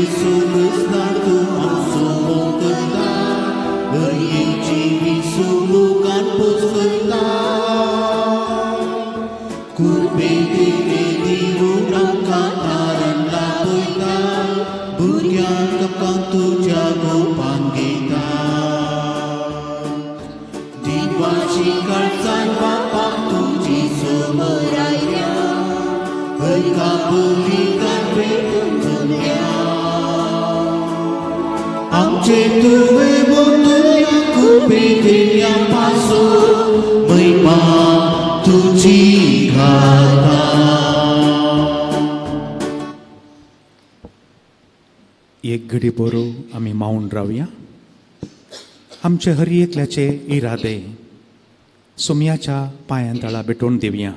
Jesus Kristu amsumo kenta berici sulukan puskenta kurpede di urang kataran lapoita burian kekantu jago panggita diwasikal san bapak tuji semeraya berkah berikan dunia amce tuwe botunya kurpede yang pasuk memang tuji kata. एक घडी बरो आम्ही मावून रावया. आमचे हर एकल्याचे इरादे सुम्याच्या पायांतळा भेटून देवया.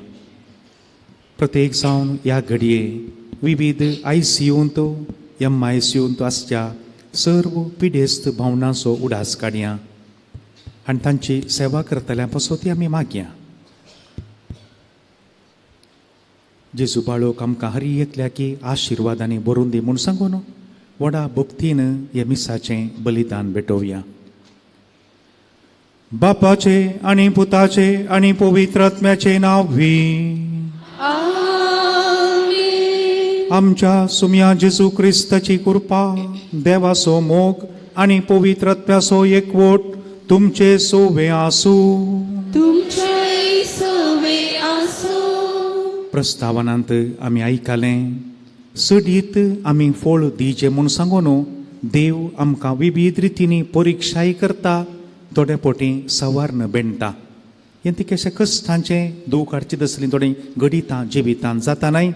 प्रत्येक जावन ह्या घडये विविध ICUंत MICUंत आसच्या सर्व पिडेस्त भावनांचो उडास काडया आनी तांची सेवा करतल्या पासून ती आमी मागया. जेजू बाळोक आमकां हर एकल्याकी आशिर्वादांनी भरून दी म्हूण सांगून व्हडा भक्तीन ह्या मिसाचें बलिदान भेटोवया. बापाचे आनी पुताचे आनी पवित्र आत्म्याचे नांवी आमच्या सुम्या जेजू क्रिस्ताची कृपा देवाचो मोग आनी पवित्र आत्म्याचो एकवट तुमचे सोवे आसूं. प्रस्तावनांत आमी आयकलें सडीत आमी फळ दिचे म्हूण सांगून देव आमकां विविध रितींनी परिक्षाय करता थोडे पोटी सवार्ण बेंडटा. हें ती कशें कश्टांचें दूख हाडची दसलीं थोडीं घडितां जिवितांत जाता नाय.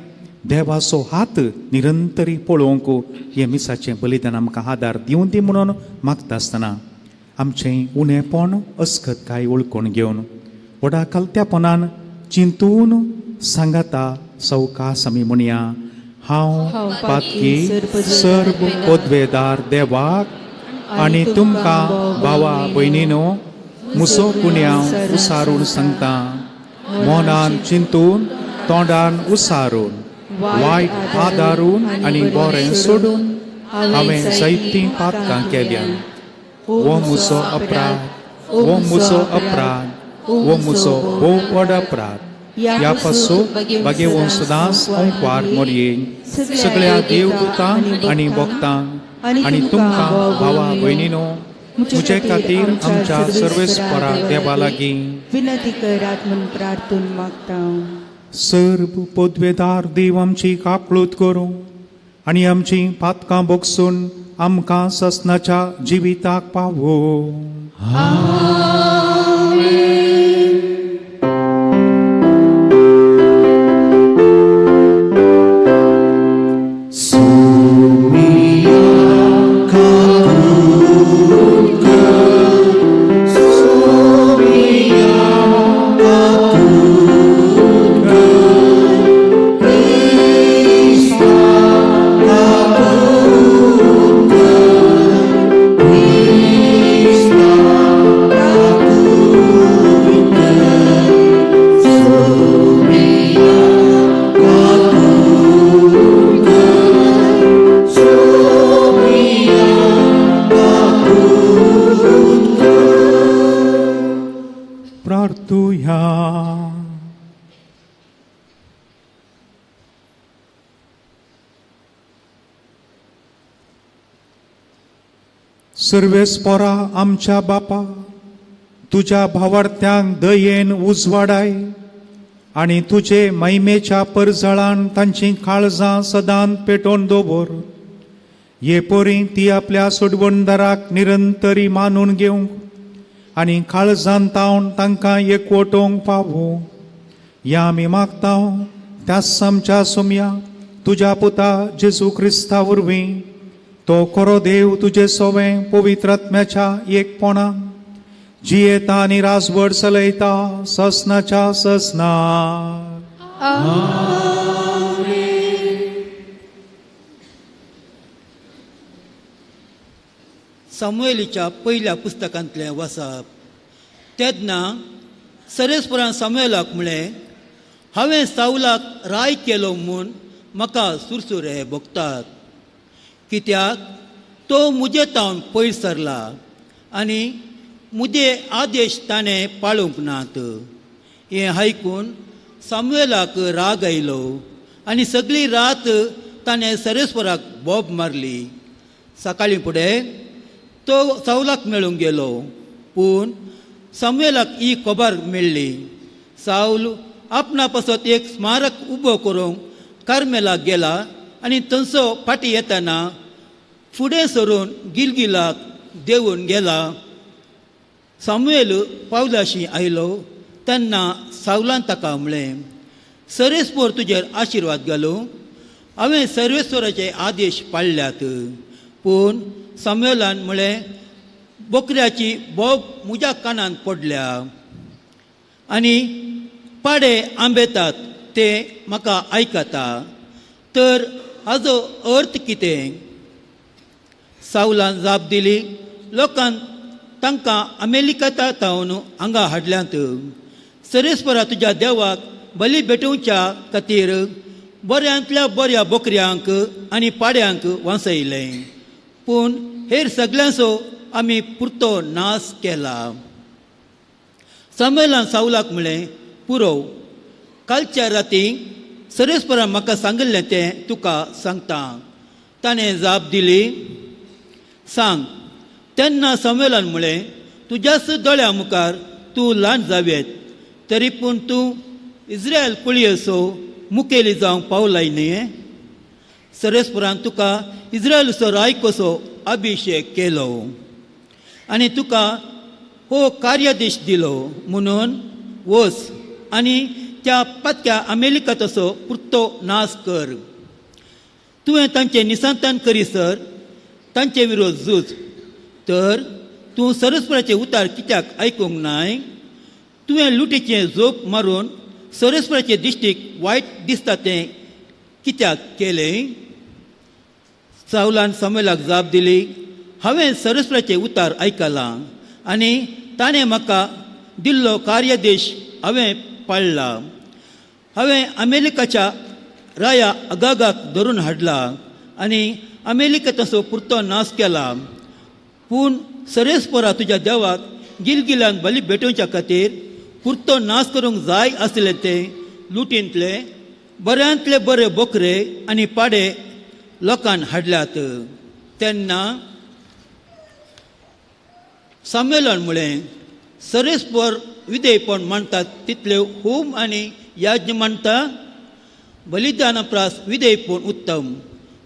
देवाचो हात निरंतरी पळोवंक हे मिसाचें बलिदान आमकां आदार दिवन दी म्हणून मागता आसतना आमचें उणेपण अस्खतकाय वळखून घेवन व्हडा कलत्यापणान चिंतून सांगाता सवकास आमी म्हणया. हांव पातकी सर्व पदवेदार देवाक आनी तुमकां भावा भयणीनो मुसो पुण्याव उसारून सांगता. मोनान चिंतून तोंडान उसारून वायट आदारून आनी बरें सोडून हांवें जायतीं पातकां केल्या. वो मुसो अपराध, वो मुसो अपराध, वो मुसो भोव व्हड अपराध. ह्या पासून बागेवून सदांच ओंकार मोरयेन सगळ्या देवदूतांक आनी भक्तांक आनी तुमकां भावा भयणीनो म्हजे खातीर आमच्या सर्वेस्परा देवा लागीं विनंती करात म्हूण प्रार्थून मागता. सर्व पदवेदार देव आमची कापळूत करूं आनी आमची पातकां बोगसून आमकां ससनाच्या जिविताक पावो. प्रार्थूया. सर्वेस्परा आमच्या बापा तुझ्या भावार्थ्यांक दयेन उजवाडाय आनी तुजे महिमेच्या परजळान तांची काळजां सदांच पेटोवन दवर. हे पोरी ती आपल्या सोडवणदाराक निरंतरी मानून घेवंक आनी काळजांत तावन तांकां एकवटोवंक पावो. ह्या आमी मागता त्याच आमच्या सुम्या तुज्या पुता जेजू क्रिस्ता वरवीं. तो खरो देव तुजे सोवें पवित्र आत्म्याच्या एकपणान जियेता आनी राजवट चलयता ससनाच्या ससना. सामुएलीच्या पहिल्या पुस्तकांतलें वाचप. तेन्ना सरेस्परान सामुएलाक म्हळें, हांवें साऊलाक राय केलो म्हूण म्हाका सुरसुरे भोगतात. कित्याक तो मुजे तावन पयर सरला आनी मुजे आदेश ताणें पाळूंक नात. हें आयकून सामुएलाक राग आयलो आनी सगळी रात ताणें सरेस्पराक बोब मारली. सकाळीं फुडें तो सावलाक मेळूंक गेलो, पूण सामुएलाक ही खबर मेळ्ळी. साऊल आपणा पासत एक स्मारक उबो करूंक कार्मेलाक गेला आनी थंयसो फाटीं येतना फुडें सरून गिलगिलाक देंवून गेला. सामुएल पावलाशी आयलो तेन्ना सावलान ताका म्हळें, सरेस्पोर तुजेर आशिर्वाद घालूं. हांवें सर्वेस्वराचे आदेश पाळल्यात. पूण सामुएलान म्हळें, बोकऱ्याची बोब म्हज्या कानान पडल्या आनी पाडे आंबेतात ते म्हाका आयकता, तर हाजो अर्थ कितें? सावलान जाप दिली, लोकांन तांकां अमेरिकाता तावन हांगा हाडल्यांत. सरेस्परा तुज्या देवाक बली भेटोवच्या खातीर बऱ्यांतल्या बऱ्या बोकऱ्यांक आनी पाड्यांक वांसयलें, पूण हेर सगळ्यांचो आमी पुरतो नाश केला. सामुएलान सावलाक म्हळें, पुरोव, कालच्या राती सरेस्परान म्हाका सांगिल्लें तें तुका सांगता. ताणें जाप दिली, सांग. तेन्ना सामुएलान म्हळें, तुज्याच दोळ्या मुखार तूं ल्हान जावेत, तरी पूण तूं इस्रायल कुळयेचो मुखेली जावंक पावलाय न्ही. सरेस्परान तुका इस्रायलचो रायकोचो अभिशेक केलो आनी तुका हो कार्यादेश दिलो म्हणून वच आनी त्या पातक्या अमेरिकाचो पुरतो नाश कर. तुवें तांचें निसांतन करीसर तांचे विरोध झूज. तर तूं सरेस्पराचें उतार कित्याक आयकूंक नाय? तुवें लुटीचें जोक मारून सरेस्पराचे दिश्टीक वायट दिसता तें कित्याक केलें? सावलान सामुएलाक जाप दिली, हांवें सरेस्पराचें उतार आयकलां आनी ताणें म्हाका दिल्लो कार्यादेश हांवें पाळ्ळा. हांवें अमेरिकाच्या राया अगागाक धरून हाडला आनी अमेरिकेचो पुरतो नाश केला. पूण सरेस्परा तुज्या देवाक गिलगिलान बली भेटोवच्या खातीर पुरतो नाश करूंक जाय आसले ते लुटींतले बऱ्यांतले बरे बोकरे आनी पाडे लोकांन हाडल्यात. तेन्ना सामुएलान म्हळें, सरेस्पर विधेयपण मांडटात तितले होम आनी याज्ञ मांडटा. बलिदाना प्रास विधेयपण उत्तम,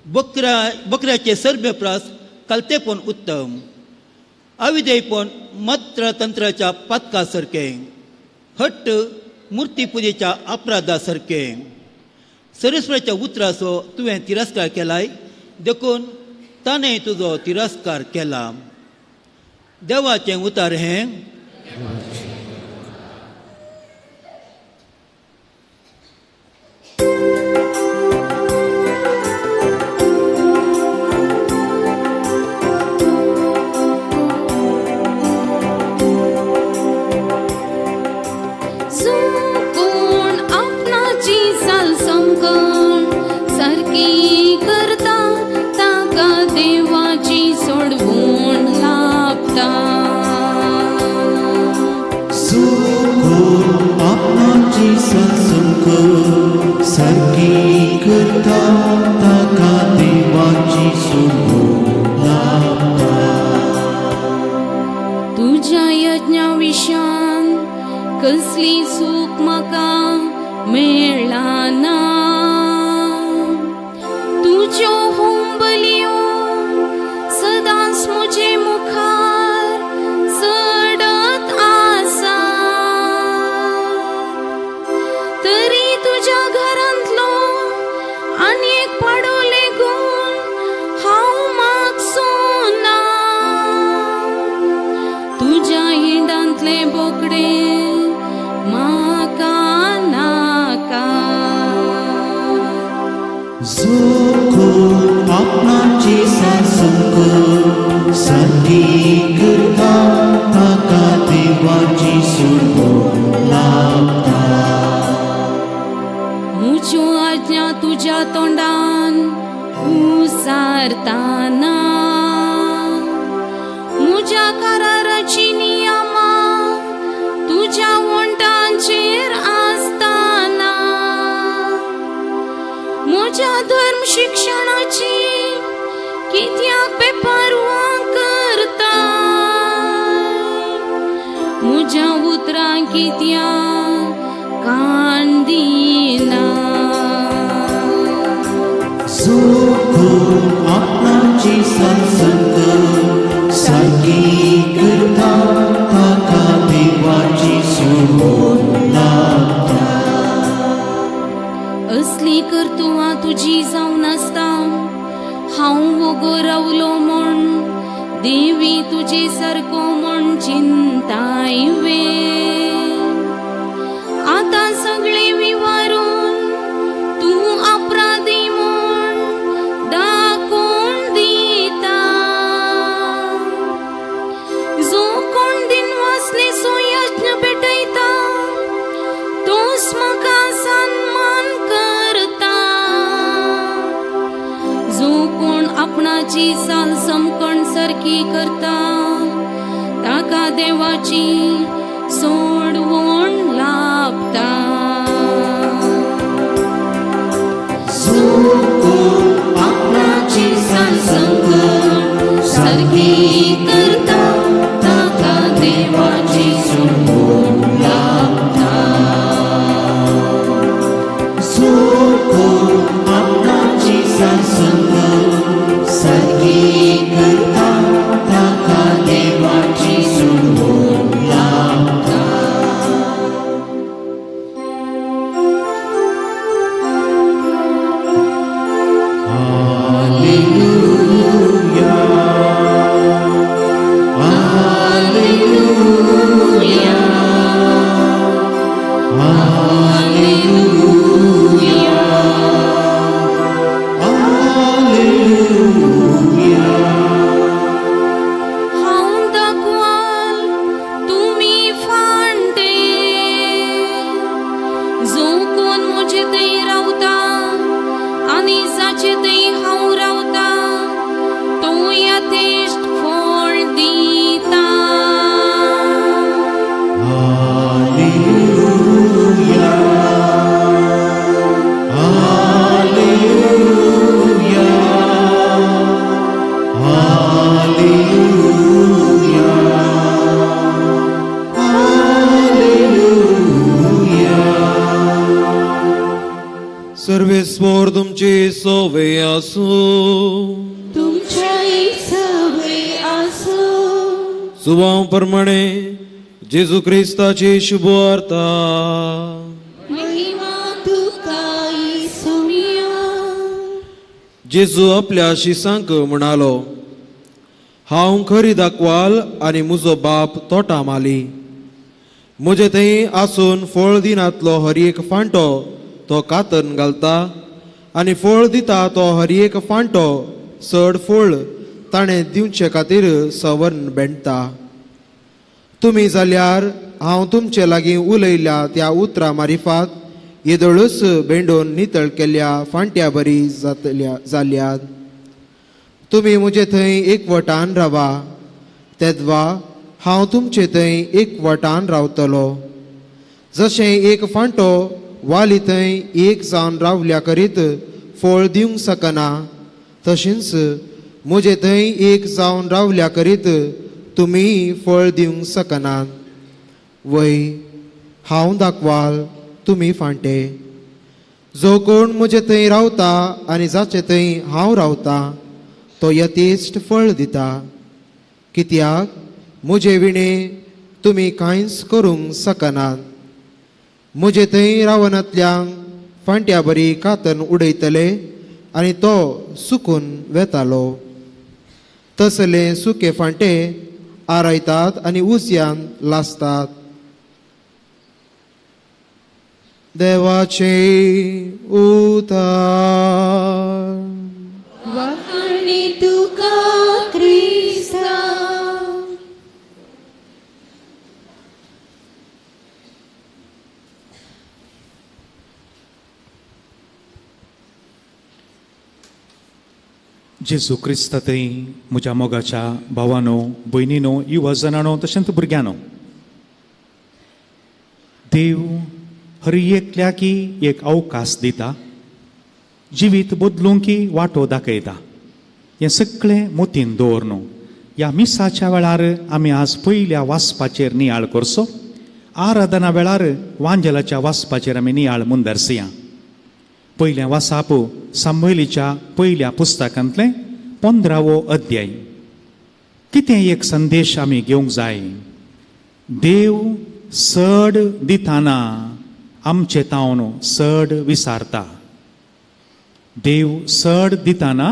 बकऱ्याचे सर्भे प्रास कलतेपण उत्तम. अविधेयपण मंत्र तंत्राच्या पातका सारकें, हट्ट मुर्ती पुजेच्या अपराधा सारकें. सरेस्पराच्या उतराचो तुवें तिरस्कार केलाय, देखून ताणें तुजो तिरस्कार केला. देवाचें उतार हें. सारकी करता ताका देवाची सोडवून लाभता. आपणाची संसंक सारकी करता ताका देवाची सोडवून लाभता. तुझ्या यज्ञा विशान कसली सूख म्हाका मेळ्ळा ना. तुज्यो होंबलियो सदांच मुजे मुखार चडत आसा. तरी तुज्या घरांतलो आनी एक पाडो लेगून हांव मागचो ना. तुज्या हिंडांतले बोकडे म्हाका नाका. आपणाची संसंक सारकी करता ताका देवाची सोडवून लाभता. म्हज्यो आज्ञा तुज्या तोंडान उसारताना मुझ्या कराराची नियमा तुझ्या वंटांचेर आसताना मुझ्या धर्म शिक्षणाची कित्याक बेपारवा करता मुझ्या उतरां कित्याक कान दिना सुखून आपणाची संसंग सारखी करता ताका देवाची सोडून लागता. असली कर्तुवां तुजी जावन आसता हांव वगो रावलो म्हण देवी तुजे सारको म्हण चिंताय वे आतां सगळे विवारून तूं अपराधी म्हण दाखोवन दिता जो कोण दिनवासलेचो यज्ञ पेटयता तोच म्हाका सन्मान करता जो कोण आपणाची साल समकण सारकी करता ताका देवाची सोडवण लाभता सुखून आपणाची संसंग सारखी करता ताका देवाची सोडून लागता. सुखून आपणाची संसंग सारखी करता ताका देवाची सोडून लागता. हांव दाखवाल तुमी फांटे जो कोण म्हजे थंय रावता आनी जाचे थंय हांव रावता तो यथेश्ट फळ दिता सर्वेस्वर तुमची सोवे आसू तुमच्या सवय आसो सुवां प्रमाणे जेजू क्रिस्ताची शुभवार्ता महिमा तुका येसुया. जेजू आपल्या शिसांक म्हणालो हांव खरी दाखवाल आनी म्हजो बाप तोटा माली म्हजे थंय आसून फळ दिनातलो हर एक फांटो तो कातन घालता आनी फळ दिता तो हर एक फांटो चड फळ ताणें दिवचे खातीर सवर्ण बेंडता. तुमी जाल्यार हांव तुमचे लागीं उलयल्या त्या उतरां मारिफात येदोळूच बेंडून नितळ केल्ल्या फांट्या बरी जाल्यात. तुमी म्हजे थंय एकवटान रावा तेदवा हांव तुमचे थंय एकवटान रावतलो. जशें एक फांटो वाली थंय एक जावन रावल्या करीत फळ दिवंक शकना तशेंच म्हजे थंय एक जावन रावल्या करीत तुमी फळ दिवंक शकनात. वय हांव दाखवाल तुमी फांटे. जो कोण म्हजे थंय रावता आनी जाचे थंय हांव रावता तो यथेश्ट फळ दिता कित्याक म्हजे विणे तुमी कांयच करूंक शकनात. म्हजे थंय रावनातल्यांक फांट्या बरी कातन उडयतले आनी तो सुकून वेतालो. तसले सुके फांटे आरायतात आनी उजयान लासतात. देवाचे उतार. वाखाणी तुका क्रिस्ता. जेजू क्रिस्त थंय म्हज्या मोगाच्या भावानो भयणीनो युवजनांनो तशेंच भुरग्यांनो, देव हर एकल्याकी एक अवकाश दिता, जिवीत बदलूंकी वाटो दाखयता. हें सगळें मोतीन दवरनो. ह्या मिसाच्या वेळार आमी आज पयल्या वाचपाचेर नियाळ करचो. आराधना वेळार वांजेलाच्या वाचपाचेर आमी नियाळ मुंदरसया. पयलें वाचाप सामुएलीच्या पयल्या पुस्तकांतलें 15वो अध्याय. कितें एक संदेश आमी घेवंक जाय. देव सड दिताना आमचे तावन सड विसारता. देव सड दिताना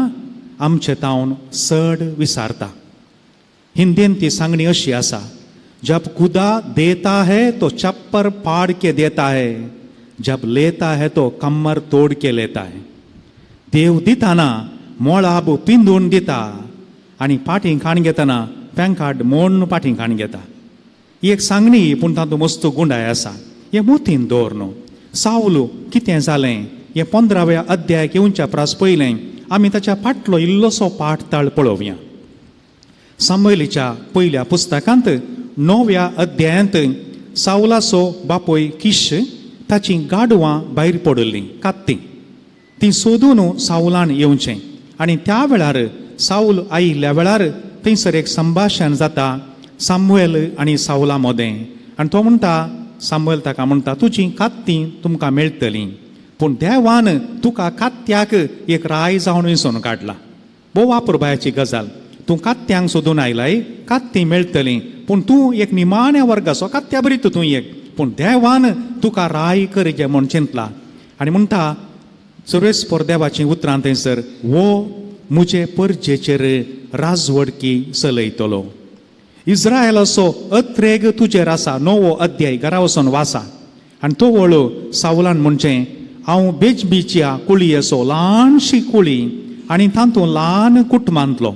आमचे तावन सड विसारता. हिंदीन ती सांगणी अशी आसा, जब खुदा देता है तो चप्पर फाड़ के देता है, जब लेता है तो कमर तोड़ के लेता है. देव दिताना मोळाब पिंदून दिता आनी पाठीं खाण घेतना पेंकाड मोडून पाठीं खाण घेता. ही एक सांगणी, पूण तातूंत मस्त गुंडाय आसा. हें मोतीन दवरनो. सावल कितें जालें हें 15व्या अध्याय घेवच्या प्रास पयलें आमी ताच्या फाटलो इल्लोसो पाठ ताळ पळोवया. सामुएलीच्या पयल्या पुस्तकांत 9व्या अध्यायांत सावलाचो बापोय किश ताची गाडवां भायर पडल्लीं कात्ती. ती सोदून सावलान येवचें आनी त्या वेळार साऊल आयिल्ल्या वेळार थंयसर एक संभाशण जाता सामुएल आनी सावला मोदें. आनी तो म्हणटा, सामुएल ताका म्हणटा, तुजी कात्ती तुमकां मेळटली, पूण देवान तुका कात्याक एक राय जावन विसरून काडला. भोव वापरबायाची गजाल. तूं कात्यांक सोदून आयलाय, कात्ती मेळटली, पूण तूं एक निमाण्या वर्गाचो कात्या बरी तूं एक, पूण देवान तुका राय करचें म्हूण चिंतला. आनी म्हणटा सर्वेस्पर देवाचीं उतरां थंयसर, वो म्हजे परजेचेर राजवडकी चलयतलो. इस्रायलाचो अत्रेग तुजेर आसा. 9वो अध्याय घरा वचून वाचा. आनी तो वळो सावलान म्हणचें, हांव बेजबीच्या कुळयेचो ल्हानशी कुळी आनी तातूंत ल्हान कुटुंबांतलो.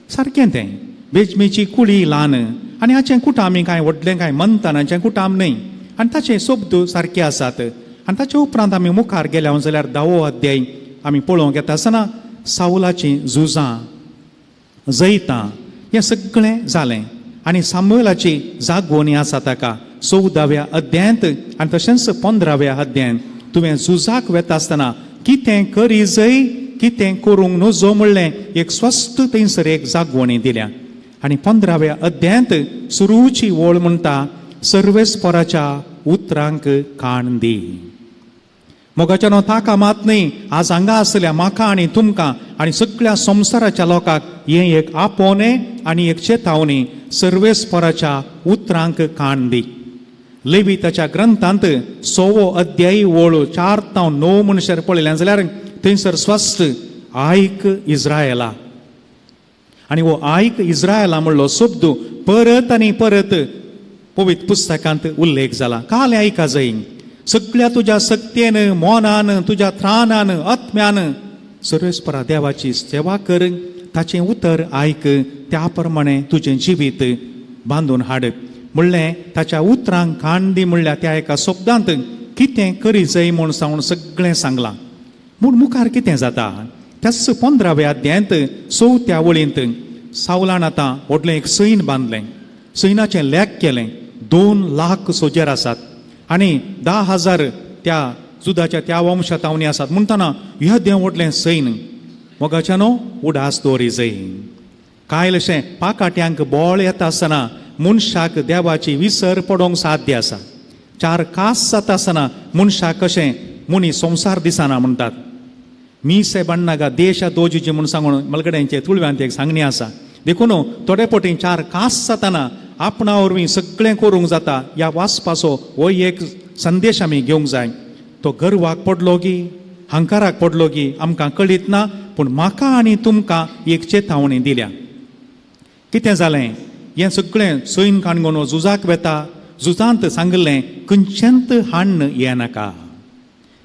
सारकें तें, बेजबीची कुळी ल्हान आनी हाचें कुटाम कांय व्हडलें कांय मंथनाचें कुटाम न्हय. आनी ताचे शब्द सारके आसात. आनी ताचे उपरांत आमी मुखार गेल्या जाल्यार 10वो अध्याय आमी पळोवंक येता आसतना सावलाचीं झुजां जैतां हें सगळें जालें. आनी सामुएलाची जागोवणी आसा ताका 14व्या अध्यायांत आनी तशेंच 15व्या अध्यायांत. तुवें झुजाक वेता आसतना कितें करी जय, कितें करूंक नजो म्हणलें एक स्वस्थ थंयसर एक जागोवणी दिल्या. आनी 15व्या अध्यायांत सुरूची वळ म्हणटा, सर्वेस्पराच्या उतरांक कान दी. मोगाच्यानो ताका मात न्ही, आज हांगा आसल्या म्हाका आनी तुमकां आनी सगळ्या संवसाराच्या लोकांक हें एक आपोवणें आनी एक चेतावणी, सर्वेस्पराच्या उतरांक कान दी. लेविताच्या ग्रंथांत 6वो अध्यायी वळ 4 ते 9 म्हणसर पळयलें जाल्यार थंयसर स्वस्थ आयक इस्रायला. आनी हो आयक इस्रायला म्हणलो शब्द परत आनी परत पवित्र पुस्तकांत उल्लेख जाला. काल आयका जाय. सगळ्या तुज्या सक्तेन, मोनान, तुज्या त्राणान, आत्म्यान सर्वेस्परा देवाची सेवा कर. ताचें उतर आयक, त्या प्रमाणे तुजें जिवीत बांदून हाड. म्हणलें ताच्या उतरांक कान दी म्हणल्यार त्या एका शब्दांत कितें करी जाय म्हूण सावन सगळें सांगलां. म्हूण मुखार कितें जाता. त्याच 15व्या अध्यायांत 4थ्या वळींत सावलान आतां व्हडलें एक सैन बांदलें. सैनाचें लेख केलें. 2 लाख सोजेर आसात आनी 10,000 त्या जुदाच्या त्या वंशातावणी आसात. म्हणटना ह्या देव व्हडलें सैन. मोगाच्यानो उडास दवरी जाय. कायलशें पाकाट्यांक बोळ येता आसतना मनशाक देवाची विसर पडोवंक साध्य आसा. 4 कास जाता आसतना मनशाक कशें मुनी संवसार दिसना म्हणटात. मी से बण्णागा देश दोजीची म्हूण सांगून मलगड्यांचे तुळव्यांत एक सांगणी आसा. देखून थोडे पटी 4 कास जाताना आपणा वरवीं सगळें करूंक जाता. ह्या वाचपाचो हो एक संदेश आमी घेवंक जाय. तो गर्वाक पडलो की हंकाराक पडलो की आमकां कळीत ना, पूण म्हाका आनी तुमकां एक चेतावणी दिल्या. कितें जालें हें सगळें सैन काणगोन झुजाक वेता. झुजांत सांगलें खंयचेंत हाडन येनाका.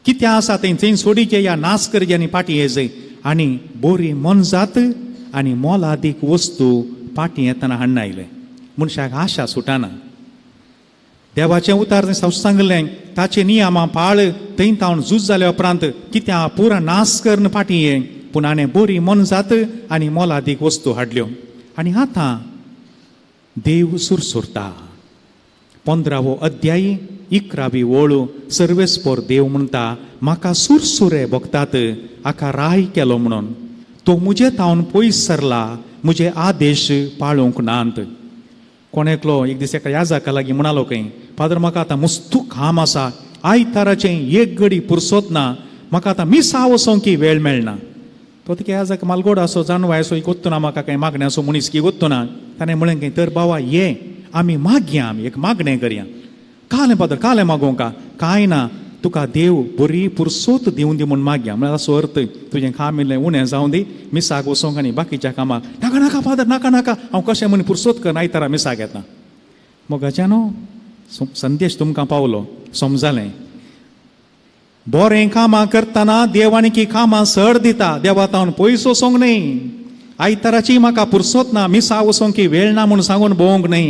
कितें आसा तें थंय सोडीचें या नास करचें आनी फाटीं येजय. आनी बरी मनजात आनी मोलादीक वस्तू फाटीं येतना हाडून आयले. मनशाक आशा सुटाना. देवाचें उतार सांगलें ताचे नियमां पाळ. थंय तावन झूज जाल्या उपरांत कित्या पुरा नास करन फाटीं ये. पूण हाणें बरी मनजात आनी मोलादीक वस्तू हाडल्यो. आनी आतां देव सुरसुरता. 15वो अध्याय 11वी ओळ सर्वेस्पर देव म्हणटा, म्हाका सुरसुरे भोगतात हाका राय केलो म्हणून. तो मुजे तावन पयस सरला, मुजे आदेश पाळूंक नांत. कोणेकलो एक दीस एका याजाका लागीं म्हणालो खंय, फादर म्हाका आतां मस्तू काम आसा, आयताराचें एक घडी पुरसोत ना, म्हाका आतां मिसा वचोंकी वेळ मेळना. तो तिका याजाक मालगोड असो जानवाय असो गोत्तो ना, म्हाका कांय मागणें असो मनीस की गोत्तो ना. ताणें म्हळें खंय, तर बाबा ये आमी मागया, आमी एक मागणें करया. कालें फादर कालें मागोवं का? कांय ना, तुका देव बरी पुरसोत दिवन दी म्हूण मागया. म्हळ्यार असो अर्थ, तुजें काम इल्लें उणें जावं दी, मिसाक वचोंक आनी बाकीच्या कामाक नाका नाका फादर नाका नाका, हांव कशें म्हूण पुरसोत कर, आयतारा मिसाक येता. मोगाच्यानो संदेश तुमकां पावलो, समजलें. बरें कामां करतना देव आनी कामां चड दिता. देवा तावन पयस वचोंक न्ही, आयताराची म्हाका पुरसोत ना, मिसा वचोंक वेळ ना म्हूण सांगून भोवंक न्ही.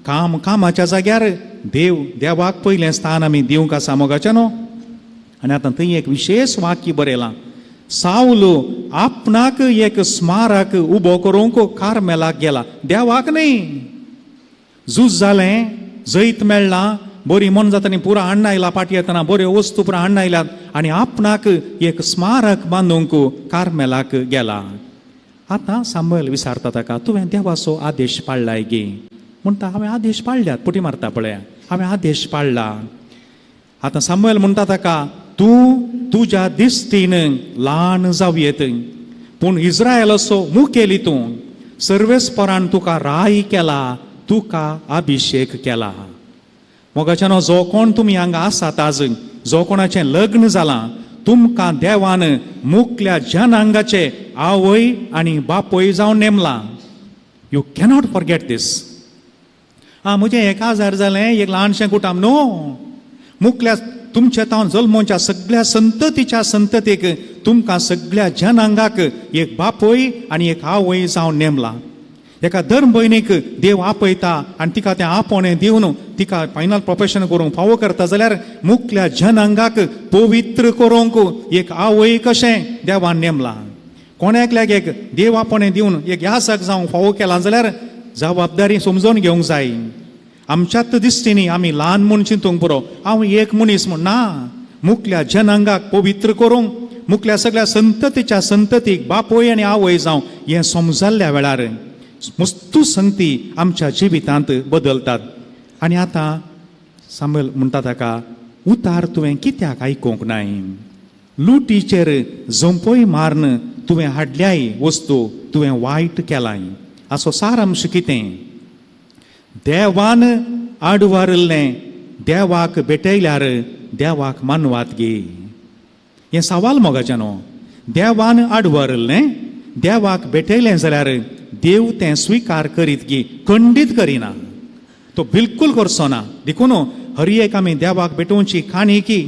कामाच्या जाग्यार देवाक पयलें स्थान आमी दिवंक आसा. मोगाच्यानो आनी आतां थंय एक विशेश वाक्य बरयलां. साऊल आपणाक एक स्मारक उबो करूंक कार्मेलाक गेला, देवाक न्ही. झूज जालें, जैत मेळ्ळां, बरी मन जातानी पुरा हाडून आयला, पाटी येतना बऱ्यो वस्तू पुरा हाडून आयल्यात आनी आपणाक एक स्मारक बांदूंक कार्मेलाक गेला. आतां सामुएल विचारता ताका, तुवें देवाचो आदेश पाळ्ळाय गे? म्हणटा, हांवें आदेश पाळ्ळ्यात. पुटी मारता पळया, हांवें आदेश पाळ्ळा. आतां सामुएल म्हणटा ताका, तूं तुज्या दिश्टीन ल्हान जावयेत, पूण इस्रायेलाचो मुखेली तूं. सर्वेस्परान तुका राय केला, तुका अभिशेक केला. मोगाच्यानो जो कोण तुमी हांगा आसात आज, जो कोणाचें लग्न जालां, तुमकां देवान मुखल्या जनांगाचे आवय आनी बापय जावन नेमला. यू कॅनॉट फॉरगेट दीस. म्हजें 1000 जालें, एक ल्हानशें कुटाम नो. मुखल्या तुमच्या तावन जल्मोवच्या सगळ्या संततीच्या संततीक तुमकां सगळ्या जनांगाक एक बापय आनी एक आवय जावन नेमला. एका धर्म भयणीक देव आपयता आनी तिका तें आपोवणें दिवन तिका फायनल प्रोफेशन करूंक फावो करता जाल्यार मुखल्या जनांगाक पवित्र करूंक एक आवय कशें देवान नेमला. कोणाकल्याक एक देव आपोवणें दिवन एक यासक जावंक फावो केला जाल्यार जबाबदारी समजून घेवंक जाय. आमच्याच दिश्टीनी आमी ल्हान म्हूण चिंतूंक पुरो, हांव एक मनीस म्हूण ना. मुखल्या जनांगाक पवित्र करूंक, मुखल्या सगळ्या संततीच्या संततीक बापोय आनी आवय जावं हें समजल्ल्या वेळार मस्तू संगती आमच्या जिवितांत बदलतात. आनी आतां सामुएल म्हणटा ताका, उतार तुवें कित्याक आयकूंक नाय? लुटीचेर जंपय मारन तुवें हाडल्याय वस्तू तुवें वायट केलाय. असो सारांश कितें? देवान आडवारल्लें देवाक भेटयल्यार देवाक मानवात गे. हें सवाल मोगाच्यानो. देवान आडवारल्लें देवाक भेटयलें जाल्यार देव तें स्विकार करीत गी, खंडीत करिना. तो बिलकुल करचो ना. देखून हर एक आमी देवाक भेटोवची खाणी की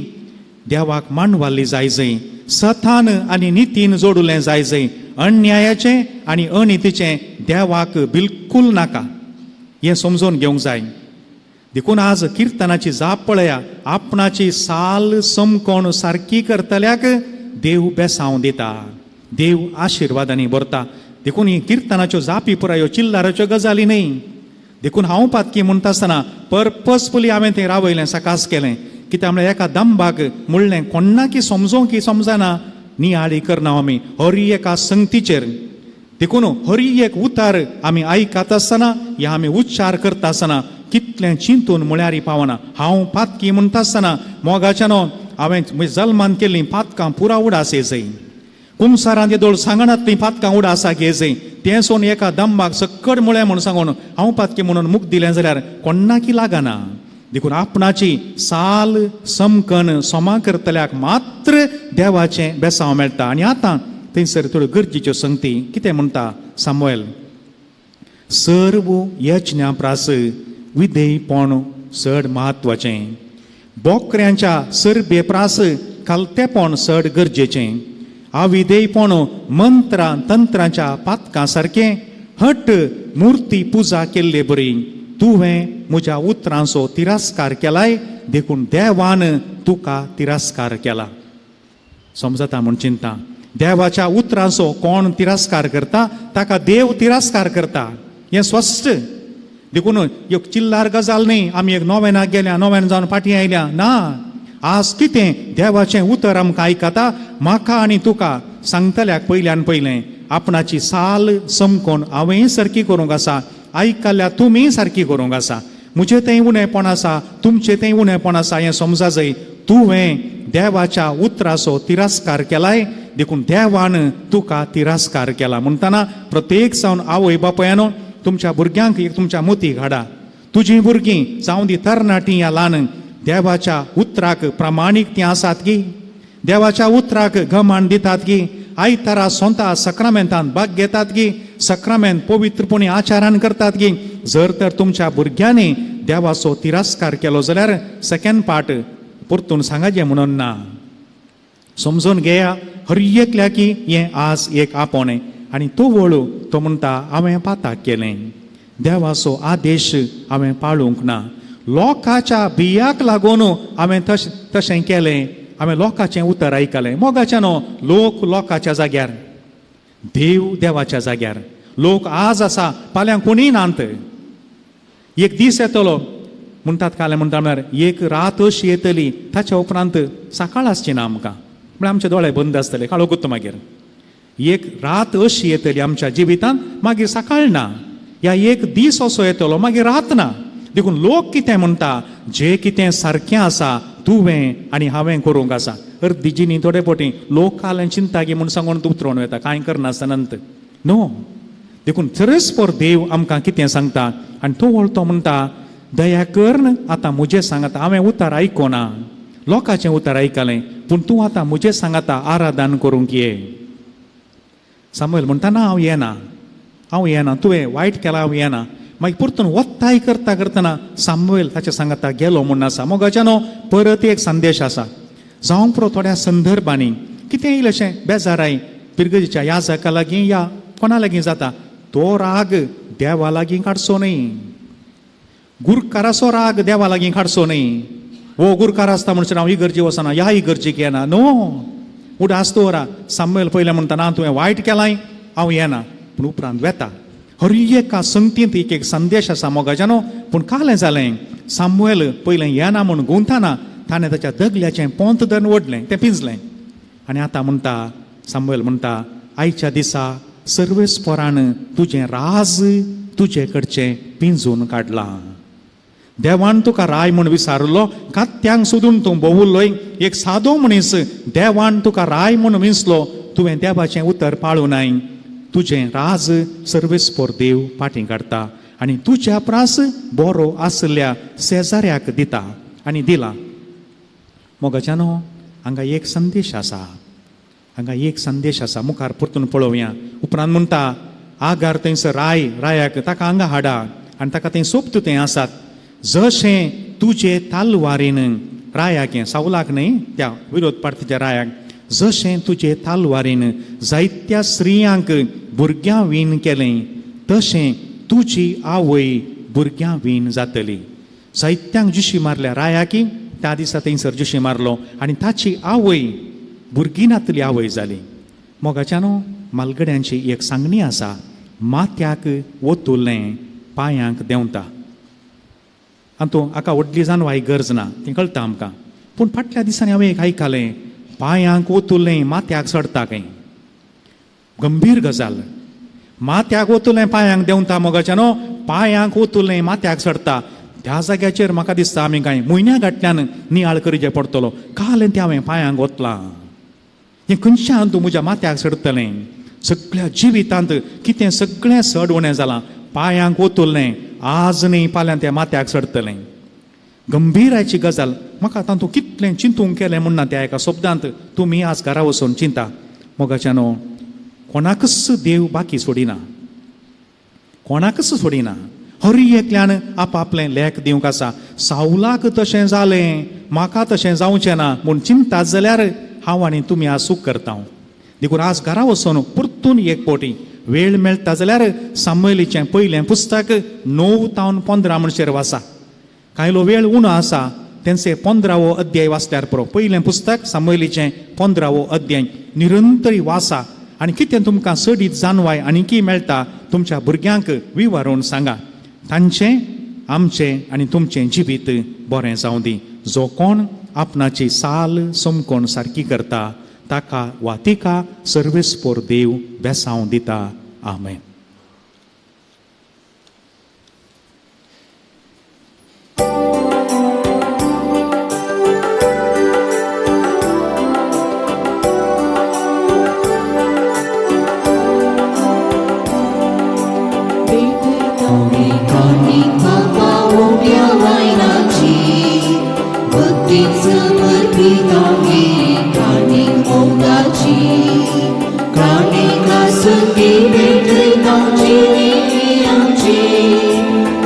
देवाक मानवाल्ली जाय जंय, सथान आनी नितीन जोडुलें जाय जंय, अन्यायाचें आनी अनितीचें देवाक बिलकुल नाका. हें समजून घेवंक जाय. देखून आज किर्तनाची जाप पळया, आपणाची साल समकोण सारकी करतल्याक देव बेसांव दिता, देव आशिर्वादांनी भरता. देखून ही किर्तनाच्यो जापी पुरायो चिल्लाराच्यो गजाली न्ही. देखून हांव पातकी म्हणटा आसतना पर्पजफुली हांवें तें रावयलें, सकास केलें. कित्याक म्हळ्यार एका दंबाक म्हणलें कोण्णा की समजोंक की समजना नियाळी करना आमी हर एका संगतीचेर. देखून हर एक उतार आमी आयकत आसतना या आमी उच्चार करता आसतना कितलें चिंतून म्हळ्यार पावना. हांव पातकी म्हणटा आसतना मोगाच्यानो हांवें जल्मान केल्लीं पातकां पुरा उडास येजय, कुमसारां दोळ सांगणांतलीं पातकां उडासा घेजय. तें सोन एका दंबाक सक्कड म्हळें म्हूण सांगून हांव पातकी म्हणून मूख दिलें जाल्यार कोण्णा की लागना. देखून आपणाची साल समकन सोमा करतल्याक मात्र देवाचें बेसांव मेळटा. आनी आतां थंयसर थोड्यो गरजेच्यो संगती कितें म्हणटा सामुएल? सर्व यज्ञा प्रास विधेयपण चड म्हत्वाचें, बोकऱ्यांच्या सर्बे प्रास खालतेपण चड गरजेचें, अविधेयपण मंत्रां तंत्रांच्या पातकां सारकें, हट मुर्ती पुजा केल्ले बरी. तुवें म्हज्या उतरांचो तिरस्कार केलाय, देखून देवान तुका तिरस्कार केला. समजता म्हूण चिंता. देवाच्या उतराचो कोण तिरस्कार करता ताका देव तिरस्कार करता. हें स्पश्ट. देखून एक चिल्लार गजाल न्ही आमी एक नोवेनाक गेल्या नोवेन जावन फाटीं आयल्या ना. आज कितें देवाचें उतर आमकां आयकता म्हाका आनी तुका सांगतल्याक पयल्यान पयलें आपणाची साल समकोन हांवें सारकी करूंक आसा, आयकल्ल्या तुमी सारकी करूंक आसा. म्हजें तें उणेंपण आसा, तुमचें तें उणेंपण आसा हें समजा जाय. तुवें देवाच्या उतराचो तिरस्कार केलाय, देखून देवान तुका तिरस्कार केला. म्हणटना प्रत्येक जावन आवय बापायानो तुमच्या भुरग्यांक एक तुमच्या मतीक हाडा. तुजीं भुरगीं जावं दी तरणाटीं या ल्हान देवाच्या उतराक प्रामाणीक तीं आसात गी, देवाच्या उतराक घमंड दितात गी, आयतारा स्वता सक्रामेंतान भाग घेतात गी, सक्रामेंत पवित्रपणी आचारान करतात गी. जर तर तुमच्या भुरग्यांनी देवाचो तिरस्कार केलो जाल्यार सेकंड पार्ट परतून सांगाचें म्हणून ना. समजून घेया हर एकल्या की हें आज एक आपोणें आनी तो वळू तो म्हणटा हांवें पाताक केलें. देवाचो आदेश हांवें पाळूंक ना. लोकाच्या बियाक लागून हांवें तशें केलें. हांवें लोकाचें उतर आयकलें. मोगाचें न्हू, लोक लोकाच्या जाग्यार, देव देवाच्या जाग्यार. लोक आज आसा फाल्यां कोणीय नात. एक दीस येतलो म्हणटात काले म्हणटा म्हळ्यार एक रात अशी येतली ताच्या उपरांत सकाळ आसची ना आमकां. म्हळ्यार आमचे दोळे बंद आसतले काळो गुत्त मागीर. एक रात अशी येतली आमच्या जिवितांत मागीर सकाळ ना. ह्या एक दीस असो येतलो मागीर रात ना. देखून लोक कितें म्हणटा जें कितें सारकें आसा तुवें आनी हांवें करूंक आसा. अर्दी जिणी थोडे फावटी लोक कालें चिंता गी म्हूण सांगून तूं उतरोवन वता कांय करनासतना नो. देखून परस्पर देव आमकां कितें सांगता आनी तो वळतो म्हणटा दया कर आतां म्हजें सांगता. हांवें उतर आयकोना, लोकांचें उतर आयकलें, पूण तूं आतां म्हजें सांगता आराधन करूंक ये. सामुएल म्हणटा ना हांव येना, तुवें वायट केलां हांव येना. मागीर परतून वत्ताय करता करतना सामुएल ताच्या सांगता गेलो म्हूण आसा. मोगाच्यानो परत एक संदेश आसा. जावं पुरो थोड्या संदर्भांनी कितें येयलें अशें बेजाराय पिरगजीच्या याजका लागीं या कोणा लागीं जाता तो राग देवा लागीं काडचो न्ही. गुरकाराचो राग देवा लागीं काडचो न्ही. हो गुरकार आसता म्हणसर हांव इगर्जी वचना, ह्या इगर्जीक येना नो. उडास दवरा. सामुएल पयलें म्हणटा ना तुवें वायट केलाय हांव येना, पूण उपरांत वेता. हर एका संगतींत एक संदेश आसा मोगाच्यानो. पूण कालें जालें सामुएल पयलें येना म्हूण गुंथाना ताणें ताच्या दगल्याचें पोंत धरून ओडलें तें पिंजलें. आनी आतां म्हणटा सामुएल म्हणटा आयच्या दिसा सर्वेस्परान तुजें राज तुजे कडचें पिंजून काडलां. देवान तुका राय म्हूण विचारलो, कात्यांक सोदून तूं भोंवुल्लोय एक सादो मनीस देवान तुका राय म्हूण विंचलो, तुवें देवाचें उतर पाळूनाय. तुजें राज सर्वेस्पर देव फाटीं काडटा आनी तुज्या प्रास बरो आसल्या शेजाऱ्याक दिता आनी दिला. मोगाच्यानो हांगा एक संदेश आसा. मुखार परतून पळोवया. उपरांत म्हणटा आगार थंयसर रायाक ताका हांगा हाडा आनी ताका थंय सोबत तें आसात. जशें तुजे तालवारीन रायाक सावलाक न्ही त्या विरोध पार्टीच्या रायाक जशें तुजे तालवारीन जायत्या स्त्रियांक भुरग्यां वीण केलें तशें तुजी आवय भुरग्यां वीण जातली. जायत्यांक जुशी मारल्या रायाकी त्या दिसा थंयसर जुशी मारलो आनी ताची आवय भुरगीं नातली आवय जाली. मोगाच्यानो मालगड्यांची एक सांगणी आसा. माथ्याक वतुल्लें पांयांक देंवता. आनी तूं हाका व्हडली जानवाय गरज ना तें कळटा आमकां. पूण फाटल्या दिसांनी हांवें एक आयकलें पांयांक वतुल्लें माथ्याक सडटा खंय. गंभीर गजाल. माथ्याक वतुल्लें पांयांक देंवता मोगाच्यानो. पांयांक वतुल्लें माथ्याक सडटा. त्या जाग्याचेर म्हाका दिसता आमी कांय म्हयन्या गांठल्यान नियाळ करीचें पडटलो. कालें तें हांवें पांयांक वतलां. हें खंयच्यान तूं म्हज्या माथ्याक सडटलें. सगळ्या जिवितांत कितें सगळें सड उणें जालां. पांयांक वतुल्लें आज न्ही फाल्यां तें माथ्याक सडटलें. गंभीराची गजाल. म्हाका आतां तूं कितलें चिंतूंक केलें म्हणना त्या एका शब्दांत तुमी आज घरा वचून चिंता. मोगाच्यानो कोणाकच देव बाकी सोडिना. हर एकल्यान आपआपलें लेख दिवंक आसा. सावलाक तशें जालें म्हाका तशें जावचें ना म्हूण चिंतात जाल्यार हांव आनी तुमी आज सूख करता. देखून आज घरा वचून परतून एक फावटी वेळ मेळटा जाल्यार सामुएलीचें पयलें पुस्तक 9 ते 15 म्हणसर वाचा. कांयलो वेळ उणो आसा तेंचे 15वो अध्याय वाचल्यार पुरो. पयलें पुस्तक सामुएलीचें 15वो अध्याय. निरंतरी वासा आनी कितें तुमकां सडीत जानवाय आनी की मेळटा तुमच्या भुरग्यांक विवारून सांगा. तांचें आमचें आनी तुमचें जिवीत बरें जावं दी. जो कोण आपणाची साल समकोण सारकी करता ताका वा तिका सर्वेस्पोर देव बेसांव दिता. आमेन.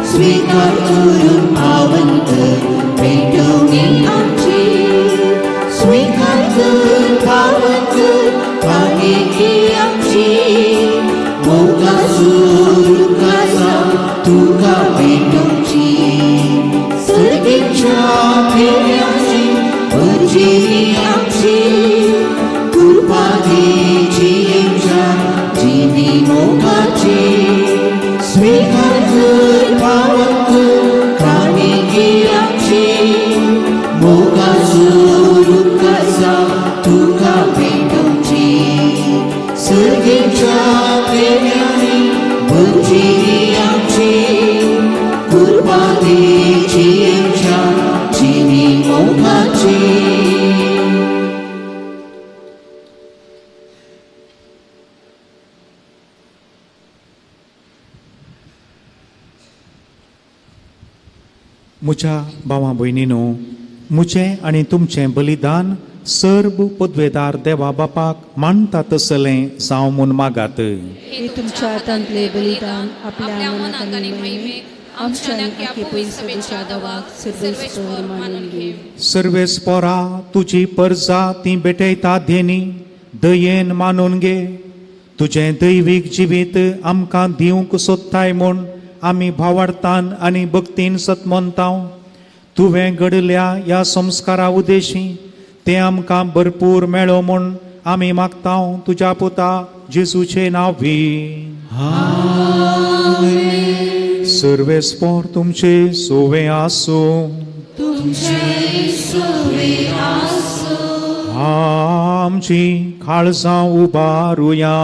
स्वीकार करून पावन कर पेटवणी आमची. स्वीकार कर पावन कर काणिकी आमची. मोगासूर कासा तुका पेटवची. सर्गीच्या फेऱ्याची भरजी आमची. कृपादेची येवच्या जिनी मोगाची. स्वीकार कर पावन कर काणिकी आमची. मोगासूर कासा तुका पेटवची. सर्गीच्या फेऱ्यांनी भरजी आमची. कृपादेची येवच्या जिनी मोगाची. म्हज्या भावां भयणीनो, म्हजें आनी तुमचें बलिदान सर्व पदवेदार देवा बापाक मानता तसलें जावं म्हूण मागात. हे तुमच्या हातांतले बलिदान आपल्या मनाक आनी महिमेक आमच्या आनी पयसुच्या देवाक सर्वेस्पर मानून घे. सर्वेस्परा तुजी परजा ती भेटयता धेनी दयेन मानून घे. तुजें दैवीक जिवीत आमकां दिवंक सोदताय म्हूण आमी भावार्थान आनी भक्तीन सतमंताव. तुवें घडल्या ह्या संस्कारा उदेशी तें आमकां भरपूर मेळो म्हूण आमी मागताव तुज्या पुता जेजूचे नांवी. सर्वेस्पोर तुमचे सोवे आसूं. आमची काळजां उबारुया.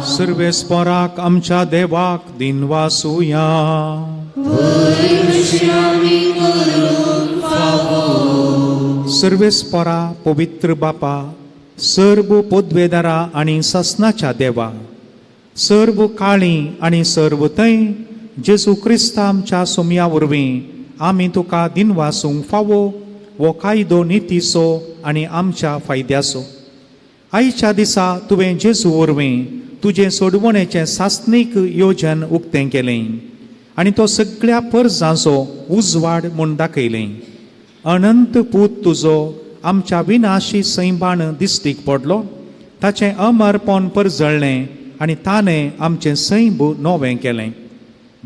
सर्वेस्पराक आमच्या देवाक दिनवासुया. सर्वेस्परा पवित्र बापा, सर्व पदवेदारा आनी ससनाच्या देवा, सर्व काळी आनी सर्व थंय जेजू क्रिस्ता आमच्या सोमया वरवीं आमी तुका दिनवासूंक फावो वो कायदो नितीचो आनी आमच्या फायद्याचो. आयच्या दिसा तुवें जेजू वरवीं तुजें सोडवणेचें सासनीक योजन उक्तें केलें आनी तो सगळ्या परजांचो उजवाड म्हूण दाखयलें. अनंत पूत तुजो आमच्या विनाशी सैबाण दिश्टीक पडलो. ताचें अमरपण परजळ्ळें आनी ताणें आमचें सैब नवें केलें.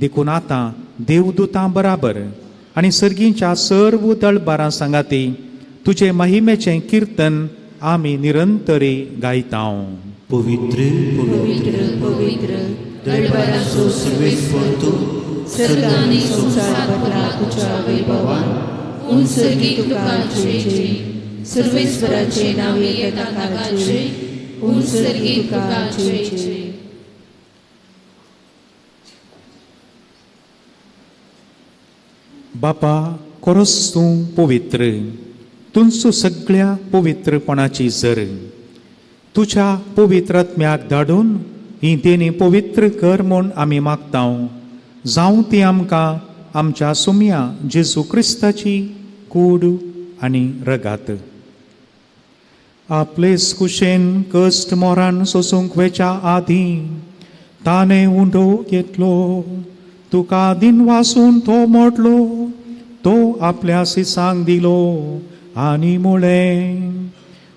देखून आतां देवदूतां बराबर आनी सर्गीच्या सर्व दळबारां सांगाती तुजे महिमेचें कीर्तन आमी निरंतरी गायतांव. पवित्र पवित्र पवित्र दळबारांचो सर्वेस्पर तूं. सर्ग आनी संसार भरला तुज्या वैभवान. उंचरगी तुका जय जय. सर्वेस्पराचे नावे येता जय. उंचरगी तुका जय जय. बापा खरोच तूं पवित्र. तुमचो सगळ्या पवित्रपणाची जर तुज्या पवित्रात्म्याक धाडून ही देणी पवित्र कर म्हूण आमी मागतांव. जावं ती आमकां आमच्या सुम्या जेजू क्रिस्ताची कूड आनी रगात. आपलेच कुशेन कश्ट मोरान सोसूंक वेच्या आदीं ताणें उंडो घेतलो. तुका दिन वासून तो मोडलो. तो आपल्या सिसांक दिलो आनी म्हळें,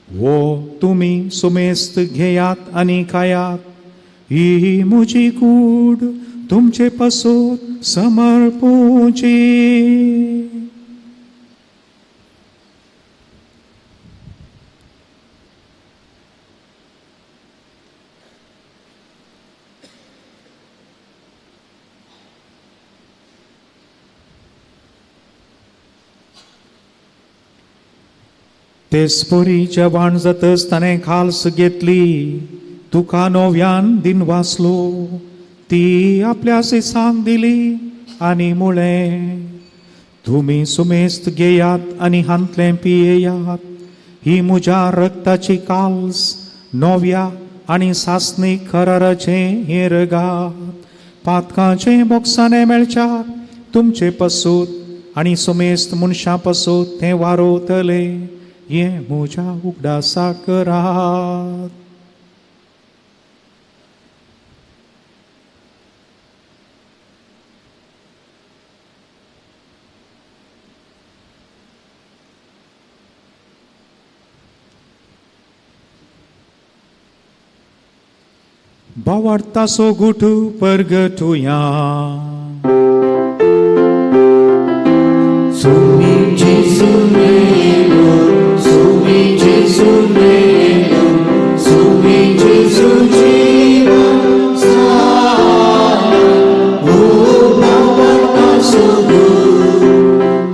वो तुमी सुमेस्त घेयात आनी खायात. ही म्हजी कूड तुमचे पसून समर्पूची. तेच पोरी जेवण जातच ताणें खालस घेतली. तुका नव्यान दिन वाचलो. ती आपल्या सिसांक दिली आनी म्हळें, तुमी सुमेस्त घेयात आनी हांतलें पियेयात. ही म्हज्या रक्ताची काल्स नव्या आनी सासणीक कराराचें हेरगात. पातकांचे बोक्साने मेळच्याक तुमचे पसूत आनी सुमेस्त मनशां पसूत तें वारोतले. हें म्हज्या उगडासाक करात. Bawartaso gutu pergetuya. Sumi Jesu nelo, Sumi Jesu nelo, Sumi Jesu jiwa saya. Oh bawa subuh,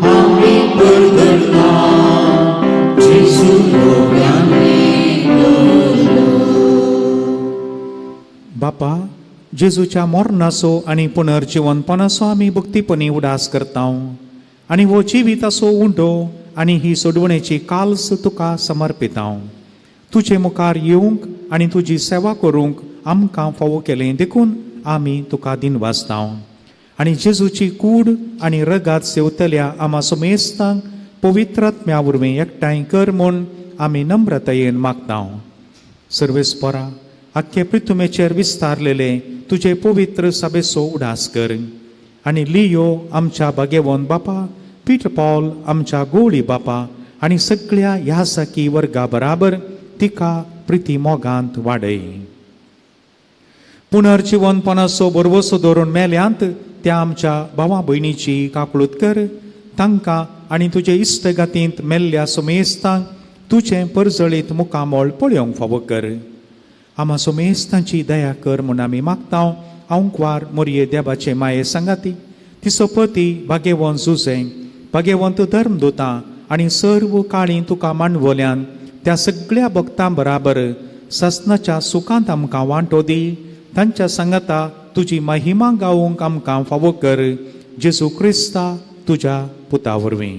kami bergerak, Jesu loyani. बापा, जेजूच्या मोर्नाचो आनी पुनर्जिवनपणाचो आमी भक्तीपणी उडास करता. आनी वो जिवीत असो उंटो आनी ही सोडवणेची काल्स तुका समर्पिता. तुजे मुखार येवंक आनी तुजी सेवा करूंक आमकां फावो केलें देखून आमी तुका दिनवासता. आनी जेजूची कूड आनी रगात सेवतल्या आमा सुमेस्तांक पवित्रात्म्या वरवीं एकठांय कर म्हूण आमी नम्रतायेन मागता. सर्वेस्परा, आख्खे पृथ्वीचेर विस्तारलेले तुजे पवित्र सभेचो उडास कर. आनी लियो आमच्या भाग्यवन बापा, पीटर पॉल आमच्या गोळी बापा आनी सगळ्या यासकी वर्गा बराबर तिका प्रिती मोगांत वाडय. पुनर्जिवनपणाचो बरवसो धरून मेल्यांत त्या आमच्या भावा भयणीची काकळूत कर. तांकां आनी तुजे इश्टगातींत मेल्ल्या सुमेस्तांक तुजें परजळीत मुखामोळ पळोवंक फावो कर. आमा सुमेस्तांची दया कर म्हूण आमी मागता. आंकवार मोरये देवाचे माये सांगाती, तिचो पती भाग्यवन जुजे, भाग्यवंत धर्मदूतां आनी सर्व काळी तुका मांडवल्यान त्या सगळ्या भक्तां बराबर ससनाच्या सुखांत आमकां वांटो दी. तांच्या सांगाता तुजी महिमा गावूंक आमकां फावो कर. जेजू क्रिस्ता तुज्या पुता वरवीं.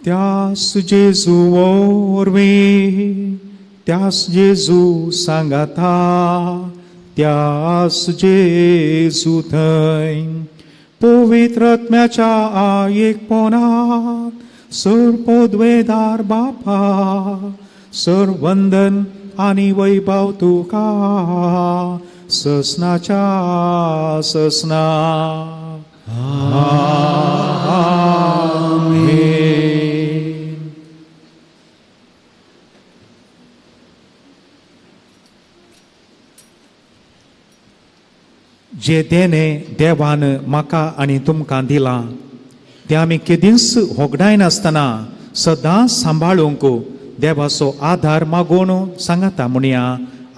त्यास जेजू वरवीं, त्यास जेजू सांगाता, त्यास जेजू थंय पवित्र आत्म्याच्या एकपणात सर्वोद्वेदार बापा, सर्वंदन आनी वैभव तुका ससनाच्या ससना. जे देणे देवान म्हाका आनी तुमकां दिलां ते आमी केदींच होगडाय नासतना सदांच सांबाळूंक देवाचो आधार मागून सांगाता म्हणया.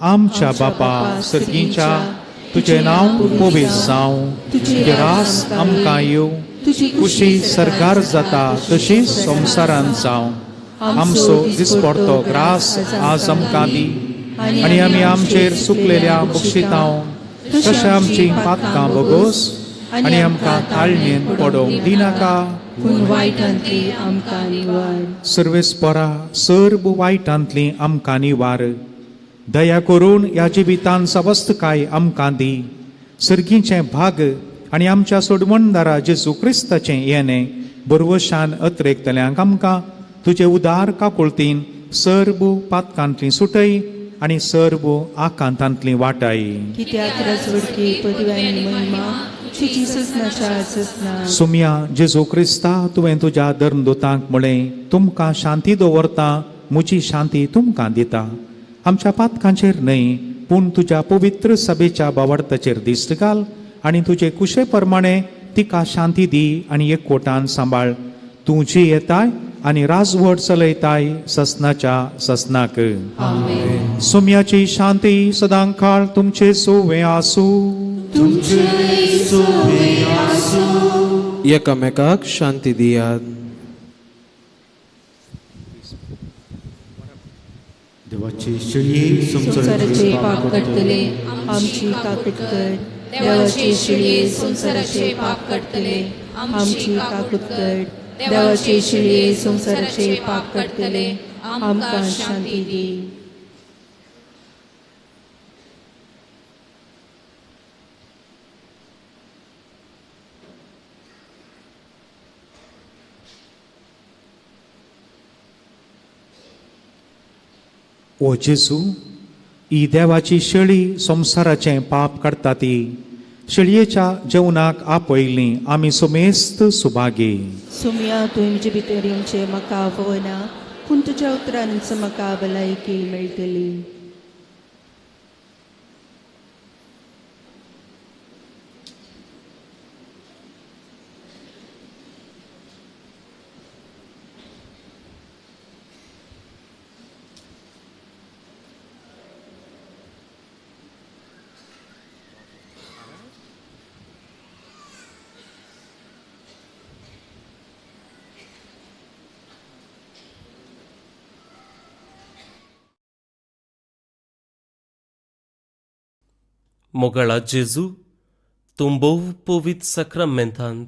आमच्या बापा सर्गीच्या, तुजें नांव पवित्र जावं, तुजें रास आमकां येवं, खुशी सरकार जाता तशीच संवसारांत जावं. आमचो दिसपडतो ग्रास आज आमकां दी, आनी आमी आमचेर चुकलेल्या बक्षितांव तशें आमची पातकां बगोस, आनी आमकां ताळणेन पडोवंक दिनाका, पूण वायटांतली आमकां निवार. सर्वेस्परा, सर्व वायटांतली आमकां निवार. दया करून ह्या जिवितांत सवस्तकाय आमकां दी. सर्गीचें भाग आनी आमच्या सोडवणदारा जेजू क्रिस्ताचें येणें बरवशान अत्रेकतल्यांक आमकां तुजे उदार काकुळतीन सर्व पातकांतली सुटय आनी सर्व आकांतांतली वाटाय. कित्याक रजवडकी पदव्यांनी महिमा Jesus na सुमया जेजू क्रिस्ता तुवें तुज्या धर्मदूतांक म्हळें तुमकां शांती दवरता म्हजी शांती तुमकां दिता. आमच्या पातकांचेर न्हय पूण तुज्या पवित्र सभेच्या बावार्थाचेर दिश्ट घाल आनी तुजे कुशे प्रमाणे तिका शांती दी आनी एकवटान सांबाळ. तूं जी येताय आनी राजवट चलयताय ससनाच्या ससनाक. सुमयाची शांती सदां काळ तुमचे सोवे आसूं. एकामेकाक शांती दियात. देवाचे शेळये संसाराचे पाप कटतले आमची काकूट कर. देवाचे शिळे संसाराचे पाप कटतले आमची काकूट कर. देवाचे शिळे संसाराचे पाप कटतले आमकां शांती दी. ओ जेजू ही देवाची शेळी संसाराचें पाप काडटा ती शेळयेच्या जेवणाक आपयल्ली आमी सुमेस्त सुभागी. सुमया तुवें म्हजे भितर येवचें म्हाका आवडना पूण तुज्या उतरांच म्हाका भलायकी मेळटली. मोगळा जेजू तूं भोव पवित्र सक्रामेंतांत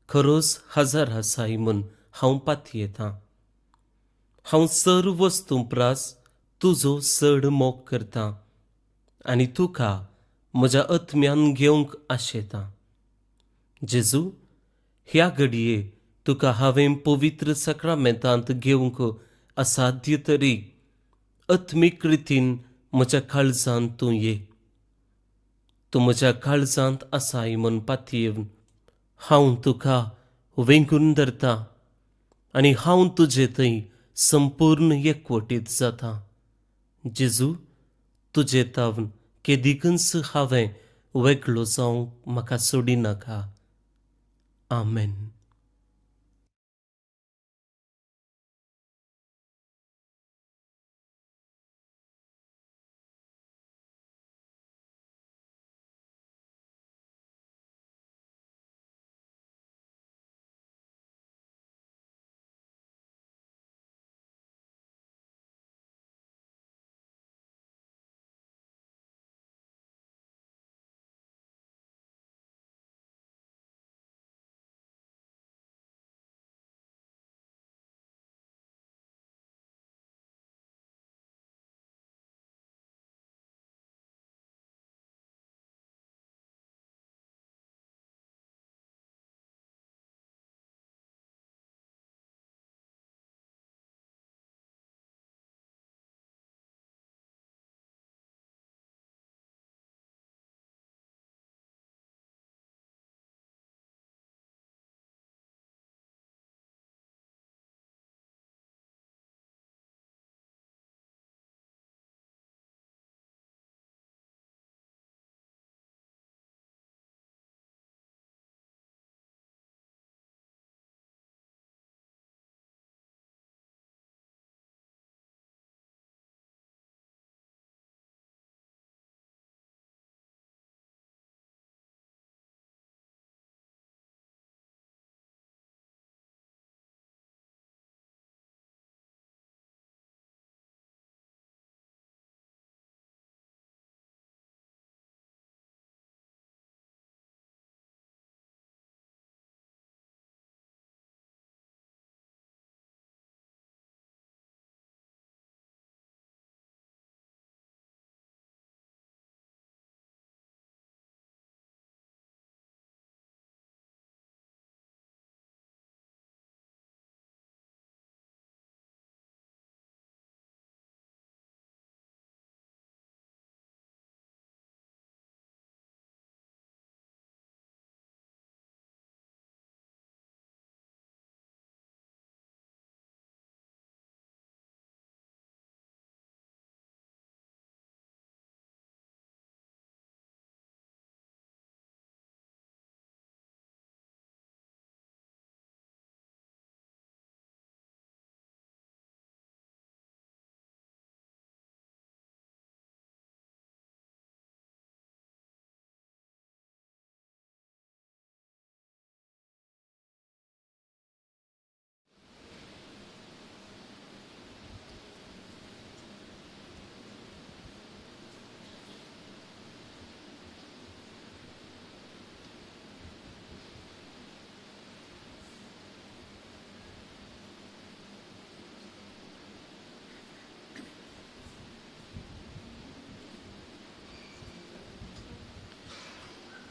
खरोच हजर आसाय म्हूण हांव पातयेतां. हांव सर्व वस्तू प्रास तुजो चड मोग करतां आनी तुका म्हज्या आत्म्यान घेवंक आशेतां. जेजू ह्या घडये तुका हांवें पवित्र सक्रामेंतांत घेवंक असाध्य तरी आत्मीक रितीन म्हज्या काळजांत तूं ये. तूं म्हज्या काळजांत आसाय म्हूण पातयेवन हांव तुका वेंगून धरतां आनी हांव तुजे थंय संपूर्ण एकवटीत जातां. जेजू तुजे तावन केदिकच हांवें वेगळो जावंक म्हाका सोडिनाका. आमेन.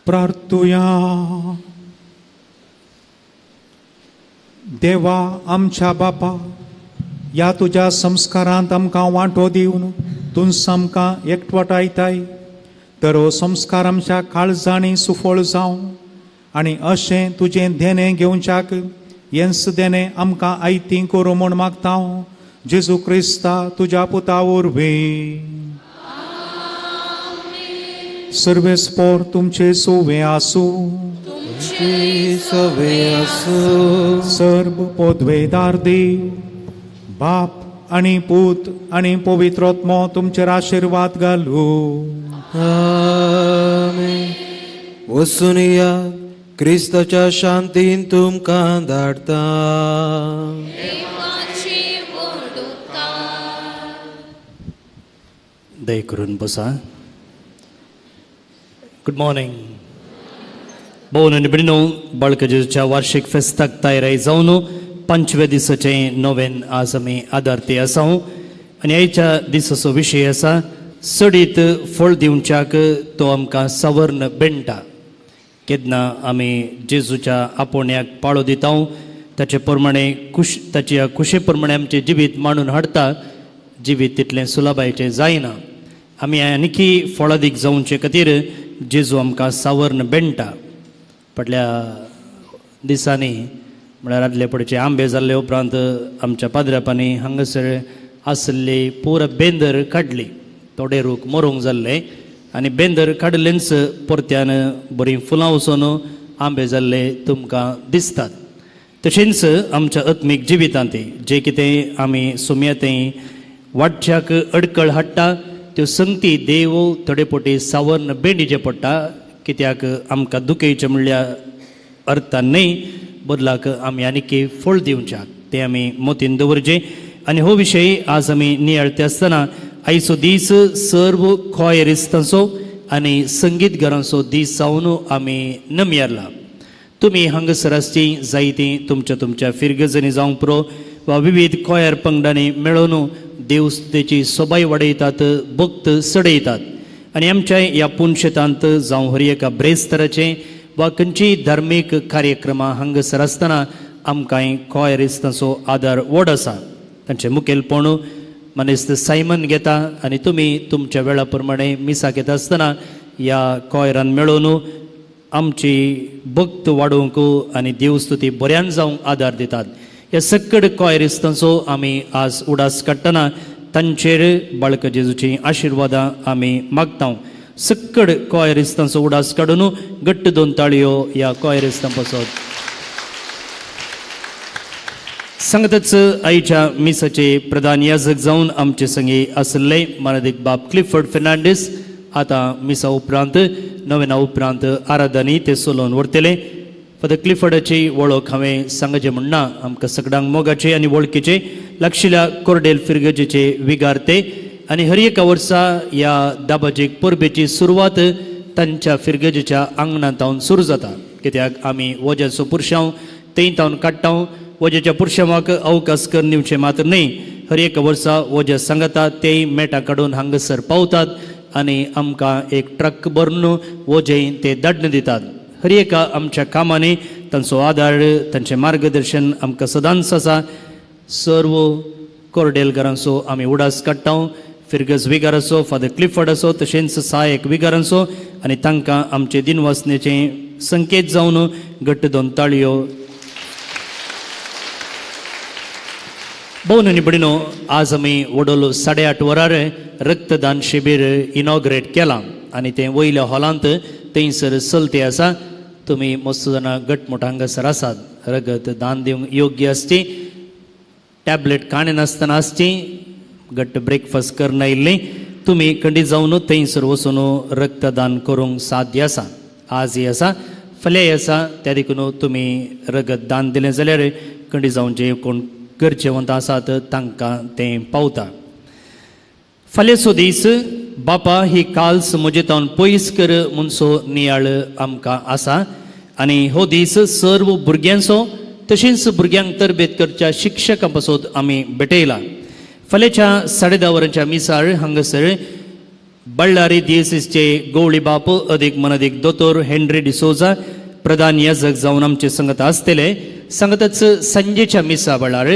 प्रार्थुया. देवा आमच्या बापा, या तुझ्या संस्कारांत आमकां वांटो दिवन तूं आमकां एकवटायताय, तर हो संस्कार आमच्या काळजांनी सुफळ जावं आनी अशें तुजें देणें घेवच्याक हेंच देणें आमकां आयती करूं म्हूण मागता हांव जेजू क्रिस्ता तुज्या पुता वरवीं. सर्वेस्पोर तुमचे सोवे आसूं, सर्व पोदवेदार देव बाप आनी पूत आनी पवित्रोत्मो तुमचेर आशिर्वाद घालूं. आमेन. वचून या, क्रिस्ताच्या शांतीन तुमकां धाडटा. दय करून बसा. Good morning. भोवन आनी भयणीनो, बाळका जेजूच्या वार्षिक फेस्ताक तयारी जावन 5व्या दिसाचें नोवेन आज आमी आदारते आसा आनी आयच्या दिसाचो विशय आसा सडीत फळ दिवच्याक तो आमकां सवर्ण बेंटा. केन्ना आमी जेजूच्या आपोवण्याक पाळो दिता, ताचे प्रमाणे ताच्या कुशे प्रमाणे आमचें जिवीत मांडून हाडटा. जिवीत तितलें सुलभायचें जायना. आमी आनीकी फळादीक जावचे खातीर जेजू आमकां सावर्ण बेंटा. फाटल्या दिसांनी म्हळ्यार आदले पडचे आंबे जाल्ले उपरांत आमच्या पाद्र्यापांनी हांगासर आसल्ली पुरो बेंदर काडली. थोडे रूख मरूंक जाल्ले आनी बेंदर काडलेंच परत्यान बरीं फुलां वचून आंबे जाल्ले तुमकां दिसतात. तशेंच आमच्या आत्मीक जिवितांतय जें कितें आमी सुमयातें वाडच्याक अडकळ हाडटा त्यो संगती देव थोडे पोटी सावर्ण बेंडिचे पडटा. कित्याक आमकां दुखयचें म्हणल्यार अर्थान न्हय, बदलाक आमी आनीक फळ दिवच्याक तें आमी मतीन दवरचें. आनी हो विशय आज आमी नियाळते आसतना आयचो दीस सर्व खोयरिस्तांचो आनी संगीत घरांचो दीस जावन आमी नमयारला. तुमी हांगासर आसची जायतीं तुमच्या फिरगजनी जावंक पुरो वा विविध खोयर पंगडांनी मेळून देवस्तेची सोबाय वाडयतात, भक्त सडयतात. आनी आमच्या ह्या पुणशेतांत जावं हर एका ब्रेस्तराचें वा खंयचीय धार्मीक कार्यक्रमां हांगासर आसतना आमकां खोयरिस्तांचो आदार व्हड आसा. तांचें मुखेलपण मनीस सायमन घेता आनी तुमी तुमच्या वेळा प्रमाणे मिसाक येता आसतना ह्या खोयरान मेळून आमची भक्त वाडोवंक आनी देवस्तुती बऱ्यान जावंक आदार दितात. ह्या सक्कड खोयरिस्तांचो आमी आज उडास काडटना तांचेर बाळका जेजूची आशिर्वादां आमी मागता. सक्कड खोयरिस्तांचो उडास काडून घट्ट 2 ताळयो ह्या खोयरिस्तां पासत. सांगतच आयच्या मिसाचे प्रधान याजक जावन आमचे संगी आसले मानदिक बाब क्लिफर्ड फेर्नांडीस आतां मिसा उपरांत नोवेना उपरांत आराधनी ते सोलोवन व्हरतले. फादर क्लिफर्डाची वळख हांवें सांगचें म्हणना. आमकां सगळ्यांक मोगाचे आनी वळखीचे लागशिल्ल्या कोर्डेल फिरगजेचे विगारते आनी हर एका वर्सा ह्या दाबाजीक परबेची सुरवात तांच्या फिरगजेच्या आंगणांतावन सुरू जाता. कित्याक आमी वज्याचो पुरशांव तेंतावन काडटा. वज्याच्या पुरशांवाक अवकाश कर निवचें मात्र न्हय, हर एक वर्सा वज्या सांगता तेय मेटां काडून हांगासर पावतात आनी आमकां एक ट्रक भरून वजें ते धाडून दितात. हर एका आमच्या कामांनी तांचो आदार तांचें मार्गदर्शन आमकां सदांच आसा. सर्व कोर्डेल घरांचो आमी उडास काडटा. फिरगज विगाराचो, फादर क्लिफर्डाचो, तशेंच सहायक विगारांचो आनी तांकां आमचे दिनवासनेचें संकेत जावन घट्ट 2 ताळयो. भोवन आनी भयणीनो, आज आमी वडोलो 8:30 वरार रक्तदान शिबीर इनॉग्रेट केलां आनी तें वयल्या हॉलांत थंयसर चलते आसा. तुमी मस्त जाणां घटमूट हांगासर आसात. रगत दान दिवंक योग्य आसची, टॅबलेट काणे नासतना आसची, घट्ट ब्रेकफास्ट करना आयिल्ली. तुमी खंडीत जावन थंयसर वचून रक्तदान करूंक साध्य आसा. आजय आसा, फाल्यांय आसा. त्या देखून तुमी रगत दान दिलें जाल्यार खंडीत जावन जे कोण गरजेवंत आसात तांकां तें पावता. फाल्यांचो दीस बापा ही काल्स म्हजेतावन पयस कर म्हणसो नियाळ आमकां आसा आनी हो दीस सर्व भुरग्यांचो तशेंच भुरग्यांक तरबेत करच्या शिक्षकां पासून आमी भेटयला. फाल्यांच्या 10:30 वरांच्या मिसाळ हांगासर बಳ್ಳारी दिएसीचे गवळी बाप अदीक मनदीक दोतोर हेनरी डिसोजा प्रधान याजक जावन आमचे संगत आसतले. संगतच संजेच्या मिसा वेळार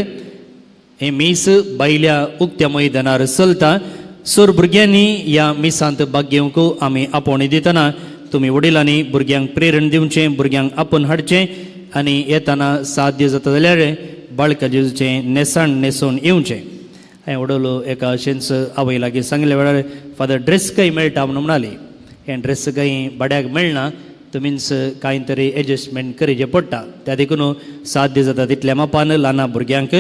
हे मीस बायल्या उक्त्या मैदानार चलता. सोर भुरग्यांनी ह्या मिसांत भाग घेवंक आमी आपोवणी दितना तुमी वडिलांनी भुरग्यांक प्रेरण दिवचें, भुरग्यांक आपोवन हाडचें आनी येताना साध्य जाता जाल्यार बाळका जेजूचें नेसाण न्हेसोवन येवचें. हांवें वडलो एका अशेंच आवय लागीं सांगले वेळार फादर ड्रेस काही मेळटा म्हणून म्हणाली. हें ड्रेस काही भाड्याक मेळना, तुमीच कांय तरी एडजस्टमेंट करचें पडटा. त्या देखून साध्य जाता तितल्या मापान ल्हान भुरग्यांक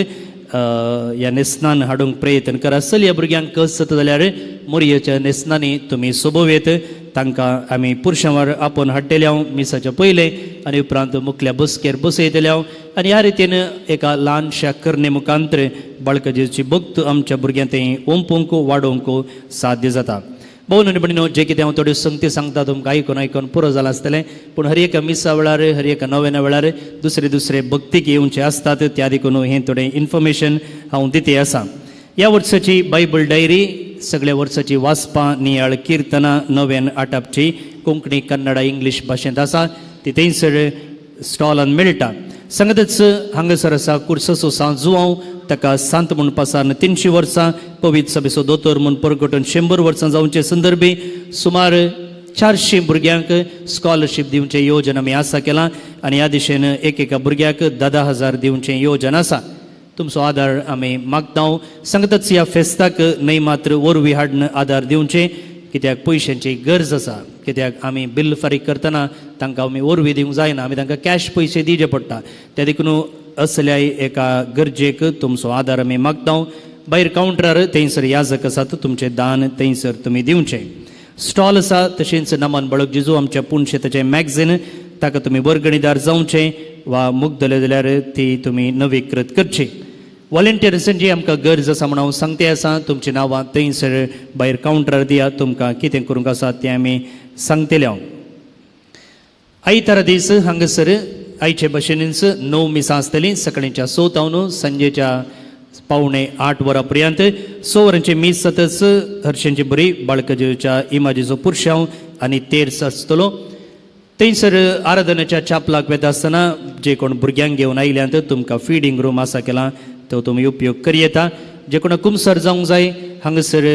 ह्या नेसनान हाडूंक प्रयत्न करा. चलया भुरग्यांक कस जाता जाल्यार मोरयेच्या नेसनांनी तुमी सोबोवेत. तांकां आमी पुरुशांवर आपोवन हाडटले मिसाच्या पयले आनी उपरांत मुखल्या बसकेर बसयतले आनी ह्या रितीन एका ल्हानशा करणे मुखांतर बाळका जेजूची भक्त आमच्या भुरग्यांक तें ओंपूंक वाडोवंक साध्य जाता. भोवन आनी भयणीनो, जे कितें हांव थोड्यो संगती सांगता तुमकां आयकून पुरो जालां आसतलें, पूण हर एका मिसा वेळार हर एका नव्याना वेळार दुसरे भक्तीक येवचे आसतात. त्या देखून हें थोडें इन्फॉर्मेशन हांव दिते आसा. ह्या वर्साची बायबल डायरी सगळ्या वर्साची वाचपां, नियाळ किर्तनां, नव्यान आटापची कोंकणी, कन्नडा, इंग्लीश भाशेंत आसा. ती थंयसर स्टॉलान मेळटा. संगतच हांगासर आसा कुर्ससो सांजुआंव, ताका सांत म्हूण पासार 300 वर्सां, पवित्र सभेचो दोतोर म्हूण परगटून 100 वर्सां जावचे संदर्भी सुमार 400 भुरग्यांक स्कॉलरशीप दिवचें येवजण आमी आसा केलां आनी ह्या दिशेन एकेका भुरग्याक 10,000 दिवचें येवजण आसा. तुमचो आदार आमी मागतां. संगतच ह्या फेस्ताक न्हय मात्र वरवीं हाडून आदार दिवचें, कित्याक पयशांची गरज आसा. कित्याक आमी बिल फारीक करतना तांकां आमी वरवीं दिवंक जायना, आमी तांकां कॅश पयशे दिवचे पडटा. त्या देखून असल्या एका गरजेक तुमचो आदार आमी मागतां. भायर कावंटरार थंयसर याजक आसात, तुमचें दान थंयसर तुमी दिवचें. स्टॉल आसा, तशेंच नमन बाळक जेजू आमच्या पुणशेताचें मॅगझीन, ताका तुमी वर्गणीदार जावचें वा मुग्धले जाल्यार ती तुमी नवीकृत करची. वॉलंटियर्सांची आमकां गरज आसा म्हूण हांव सांगते आसा. तुमचीं नांवां थंयसर भायर कावंटरार दियात. तुमकां कितें करूंक आसा तें आमी सांगतले हांव. आयतारा दीस हांगासर आयचे भशेनच 9 मिसां आसतलीं. सकाळींच्या 7 संजेच्या 7:45 वरां पर्यंत 6 वरांची मीस जातच हरशेंची बरी बाळका जेजूच्या इमाजीचो पुरशांव आनी तेर्स आसतलो. थंयसर आराधनाच्या चापलाक वेता आसतना जे कोण भुरग्यांक घेवन आयल्यांत तुमकां फिडींग रूम आसा केला तो तुमी उपयोग करी येता. जे कोणाक कुमसर जावंक जाय हांगासर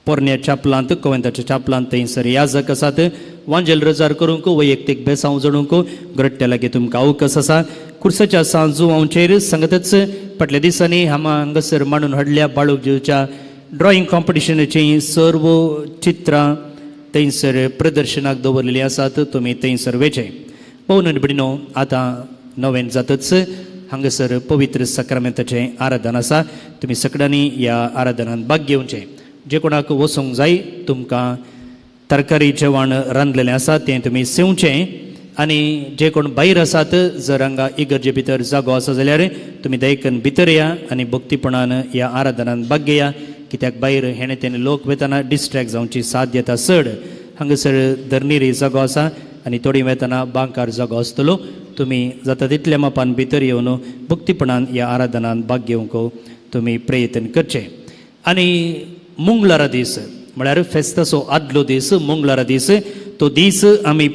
पोरण्या चापलांत, कोवेंताच्या चापलांत थंयसर याजक आसात. वांजेल रजार करूंक, वैयक्तीक बेसांव जडूंक घडटे लागीं तुमकां अवकाश आसा. कुर्साच्या सांजुआंवचेर संगतच फाटल्या दिसांनी हांगासर मांडून हाडल्या बाळूक जेजूच्या ड्रॉइंग कॉम्पिटिशनाची सर्व चित्रां थंयसर प्रदर्शनाक दवरलेलीं आसात. तुमी थंयसर वेचे. पळोवन आनी भयणीनो, आतां नवें जातच हांगासर पवित्र सक्रामेंताचें आराधन आसा. तुमी सगळ्यांनी ह्या आराधनांत भाग घेवचें. जे कोणाक वचूंक जाय तुमकां तरकारी जेवण रांदलेलें आसा तें तुमी सेवचें. आनी जे कोण भायर आसात, जर हांगा इगर्जे भितर जागो आसा जाल्यार तुमी दयेकन भितर या आनी भक्तीपणान ह्या आराधनांत भाग घेया. कित्याक भायर हेणे तेणे लोक वेताना डिस्ट्रॅक्ट जावची साध्यता चड. हांगासर धर्निरी जागो आसा आनी थोडी वेताना बांकार जागो आसतलो. तुमी जाता तितल्या मापान भितर येवन भक्तीपणान ह्या आराधनांत भाग घेवंक तुमी प्रयत्न करचे. आनी मंगळारा दीस म्हळ्यार फेस्ताचो आदलो दीस मंगळारा दीस, तो दीस आमी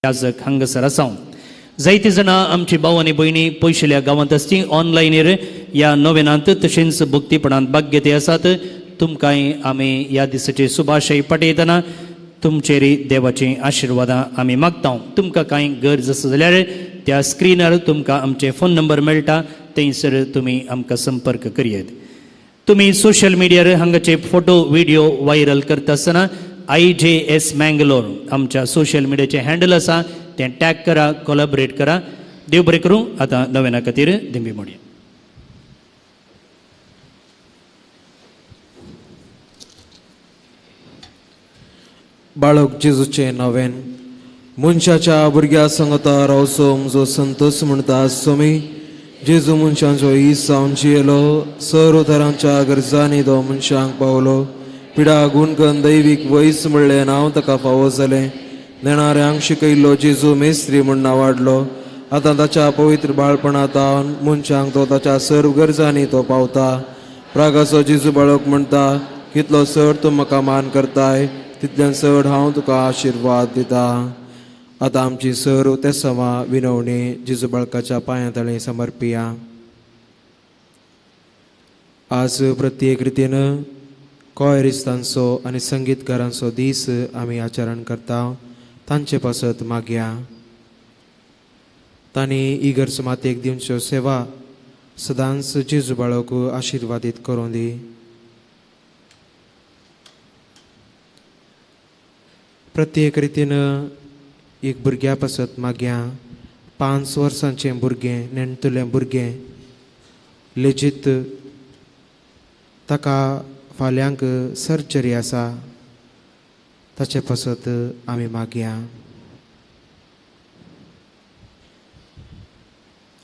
याजक हांगासर आसा. जायतीं जाणां आमची भाव आनी भयणी पयशेल्या गांवांत आसची ऑनलायनीर ह्या नोवेनांत तशेंच भक्तीपणांत भाग घेते आसात. तुमकांय आमी ह्या दिसाची शुभाशय पाठयतना तुमचेर देवाची आशिर्वादां आमी मागतां. तुमकां कांय गरज आसा जाल्यार त्या स्क्रिनार तुमकां आमचे फोन नंबर मेळटा, थंयसर तुमी आमकां संपर्क करियेत. तुमी सोशल मिडियार हांगाचे फोटो व्हिडिओ व्हायरल करता आसतना IJS मँगलोर आमच्या सोशल मिडियाचें हँडल आसा, तें टॅग करा, कोलॅबरेट करा. देव बरें करूं. आतां नवेना खातीर दिंबी म्हणया. बाळक जेजूचें नवेन मनशाच्या भुरग्या संगता रावसोम जो संतोष म्हणटा सोमी जेजू मनशांचो ईस जावन जियेलो, सर्व तरांच्या गरजांनी तो मनशांक पावलो. पिडा गुणकन दैवीक वयस म्हणलें नांव ताका फावो जालें. नेणाऱ्यांक शिकयल्लो जेजू मेस्त्री म्हूण नांवाडलो. आतां ताच्या पवित्र बाळपणांतावन मनशांक तो ताच्या सर्व गरजांनी तो पावता. प्रागाचो जेजू बाळक म्हणटा, कितलो चड तूं म्हाका मान करताय तितल्यान चड हांव तुका आशिर्वाद दिता. आतां आमची सर्व ते सवा विनवणी जेजू बाळकाच्या पांयां तळी समर्पिया. आज प्रत्येक रितीन कॉयरिस्तांचो आनी संगीतकारांचो दीस आमी आचरण करता. तांचे पासत मागया. तांणी इगर्ज मातेक दिवच्यो सेवा सदांच जेजू बाळक आशिर्वादीत करूं दी. प्रत्येक रितीन एक भुरग्या पासत मागया. 5 वर्सांचें भुरगें, नेणतुलें भुरगें, लेजीत ताका फाल्यांक सर्जरी आसा, ताचे पासत आमी मागया.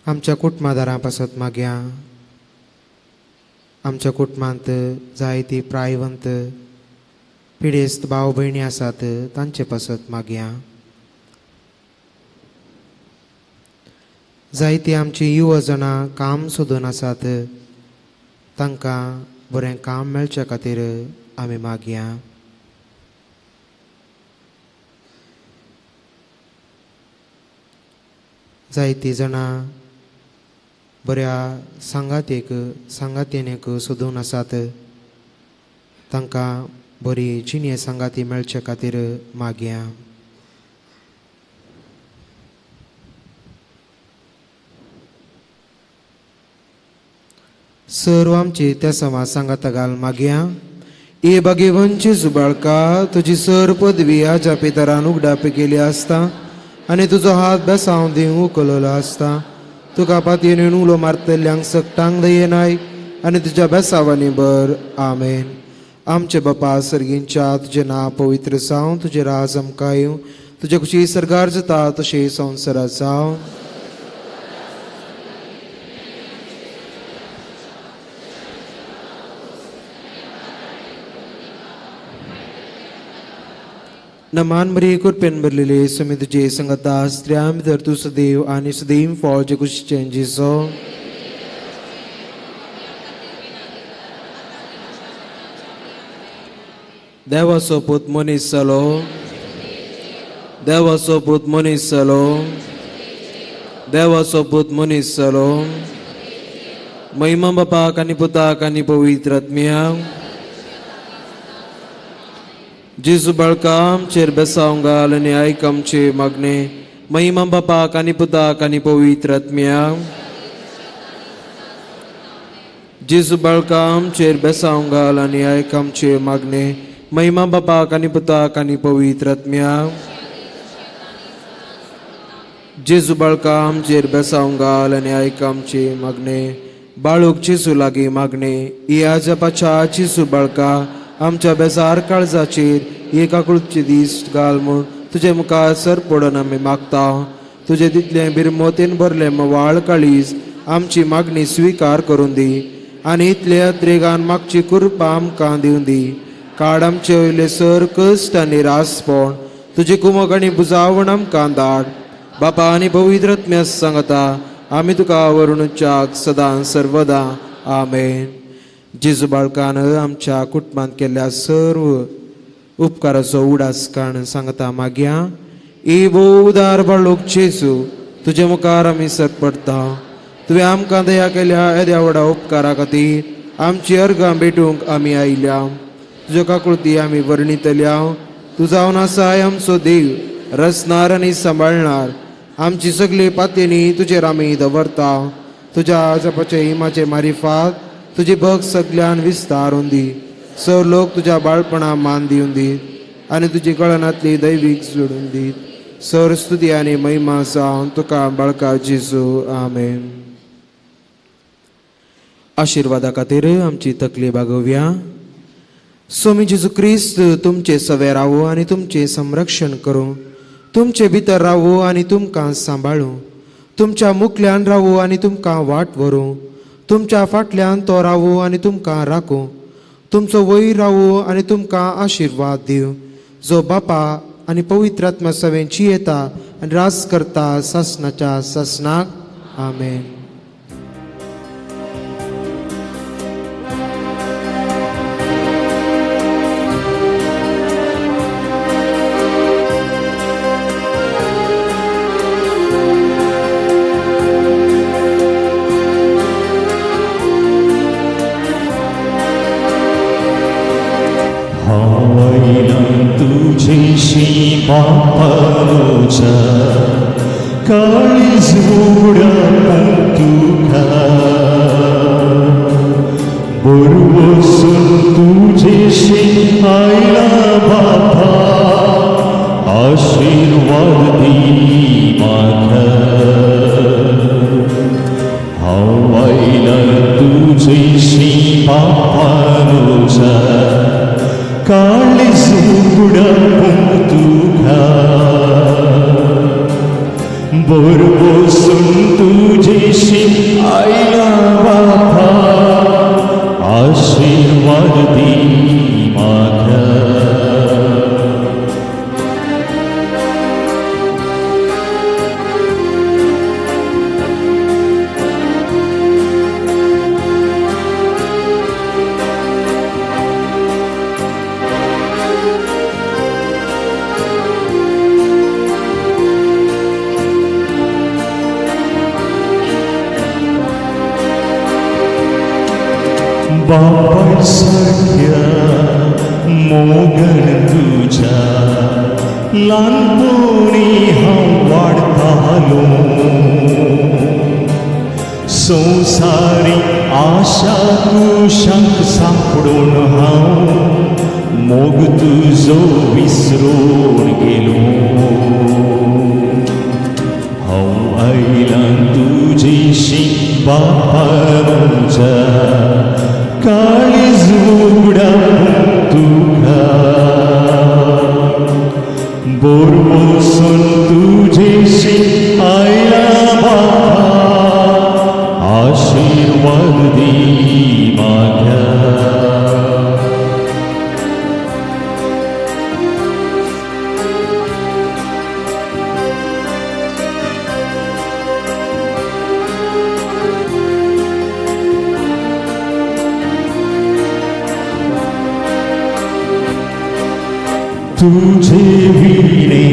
आमच्या कुटुंबादारां पासत मागया. आमच्या कुटुंबांत जायतीं प्रायवंत पिडेस्त भाव भयणी आसात, तांचे पासत मागया. जायतीं आमची युवजनां काम सोदून आसात, तांकां बरें काम मेळचे खातीर आमी मागया. जायतीं जाणां बऱ्या सांगातीक सोदून आसात, तांकां बरी जिणे सांगाती मेळचे खातीर मागया. सर्व आमची त्या सवा सांगाता घाल मागया. ए भाग्यवंची जुबाळका, तुजी सर पदवी हाच्या पितरान उगडापी केली आसता आनी तुजो हात बेसांव दिवंक उखललो आसता. तुका पातयेन उलो मारतल्यांक सकटांक दयेनाय आनी तुज्या बेसावांनी बर. आमेन. आमचे बापा सर्गींच्या, तुजें नांव पवित्र जावं, तुजें राज आमकां येवं, तुजे खुशी सरकार जाता तशें संवसारांत जावं. नमान मरी कुरपेन भरलेले समी तुझे संगता स्त्रियां भितर तू सदैव आणि सदैव फौज कुशीचें जेजो. देवाचो पूत मनीस जालो, देवाचो पूत मनीस जालो, देवाचो पूत मनीस जालो. महिमा बापाक आनी पुताक आनी पवित्र आत्म्याक. जेजू बाळका आमचेर बेसांव घाल आनी आयक आमचे मागणे. महिमा बापाक आनी पुताक आनी पवित्र आत्म्याक. जेजू बाळका आमचेर बेसांव घाल आनी आयक आमचे मागणे. महिमा बापाक आनी पुताक आनी पवित्र आत्म्याक. जेजू बाळका आमचेर बेसांव घाल आनी आयक आमचे मागणे. बाळूक जेजू लागीं मागणे. या जपाच्या जेजू बाळका आमच्या बेजार काळजाचेर एक आकुळचे दीस घाल म्हूण तुजे मुखार सर पडून आमी मागता. तुजे दितले बिरमोतेन भरले मवाळ काळीज आमची मागणी स्विकार करून दी आनी इतले अद्रेगान मागची कृपा आमकां दिवन दी. काड आमचे वयले सर कश्ट आनी रासपण तुजी कुमक आनी बुजावण आमकां धाड. बापा आनी पवित्र आत्म्या सांगता आमी तुका वरुणच्याक सदां सर्वदा. आमेन. जेजू बाळकान आमच्या कुटुंबांत केल्ल्या सर्व उपकाराचो उडास काण सांगता मागया. ए भोव उदार बाळूक जेजू, तुजे मुखार आमी सरपडटा. तुवें आमकां दया केल्या येद्या व्हडा उपकारा खातीर आमची अर्गां भेटूंक आमी आयल्या. तुज्यो काकुळटी आमी वर्णितल्या. तूं जावन आसाय आमचो देव, रचणार आनी सांबाळणार. आमची सगळी पातयेनी तुजेर आमी दवरता. तुज्या जपाचे इमाचे मारिफात तुजी भग सगळ्यान विस्तारून दी. सर लोक तुज्या बाळपणा मान दिवन दीत आनी तुजी कळनातली दैवीक जोडून दीत. सर स्तुती आनी महिमा जावन तुका बाळका जेजू. आमेन. आशिर्वादा खातीर आमची तकली बागोवया. स्वामी जेजू क्रिस्त तुमचे सवे रावो आनी तुमचे संरक्षण करूं. तुमचे भितर रावो आनी तुमकां सांबाळूं. तुमच्या मुखल्यान रावो आनी तुमकां वाट व्हरूं. तुमच्या फाटल्यान तो रावो आनी तुमकां राखूं. तुमचो वयर रावो आनी तुमकां आशिर्वाद दिवं. जो बापा आनी पवित्र आत्मा सवेंची येता आनी रास करता ससनाच्या ससनाक आमेन. तुझेशी बापाच्या काळीज उडा तुका बरोबसून तुझेशी आयला बापा आशीर्वाद दी म्हाका हांव आयला तुझेशी बापाच्या काळीज उडा तुका बरोबसून तुझेशी आयला बापा आशीर्वाद दी म्हाका. बापासारख्या मोगण तुझ्या ल्हानपणी हांव वाडतालो संवसारी आशा कुशांक सांपडून हांव मोग तुजो विसरून गेलो. हांव आयलां तुजेशी बापा म्हज्या काळीज उडा तुका बरोबसून तुझेशी आयला बापा आशीर्वाद दी म्हाका. तुझे विणे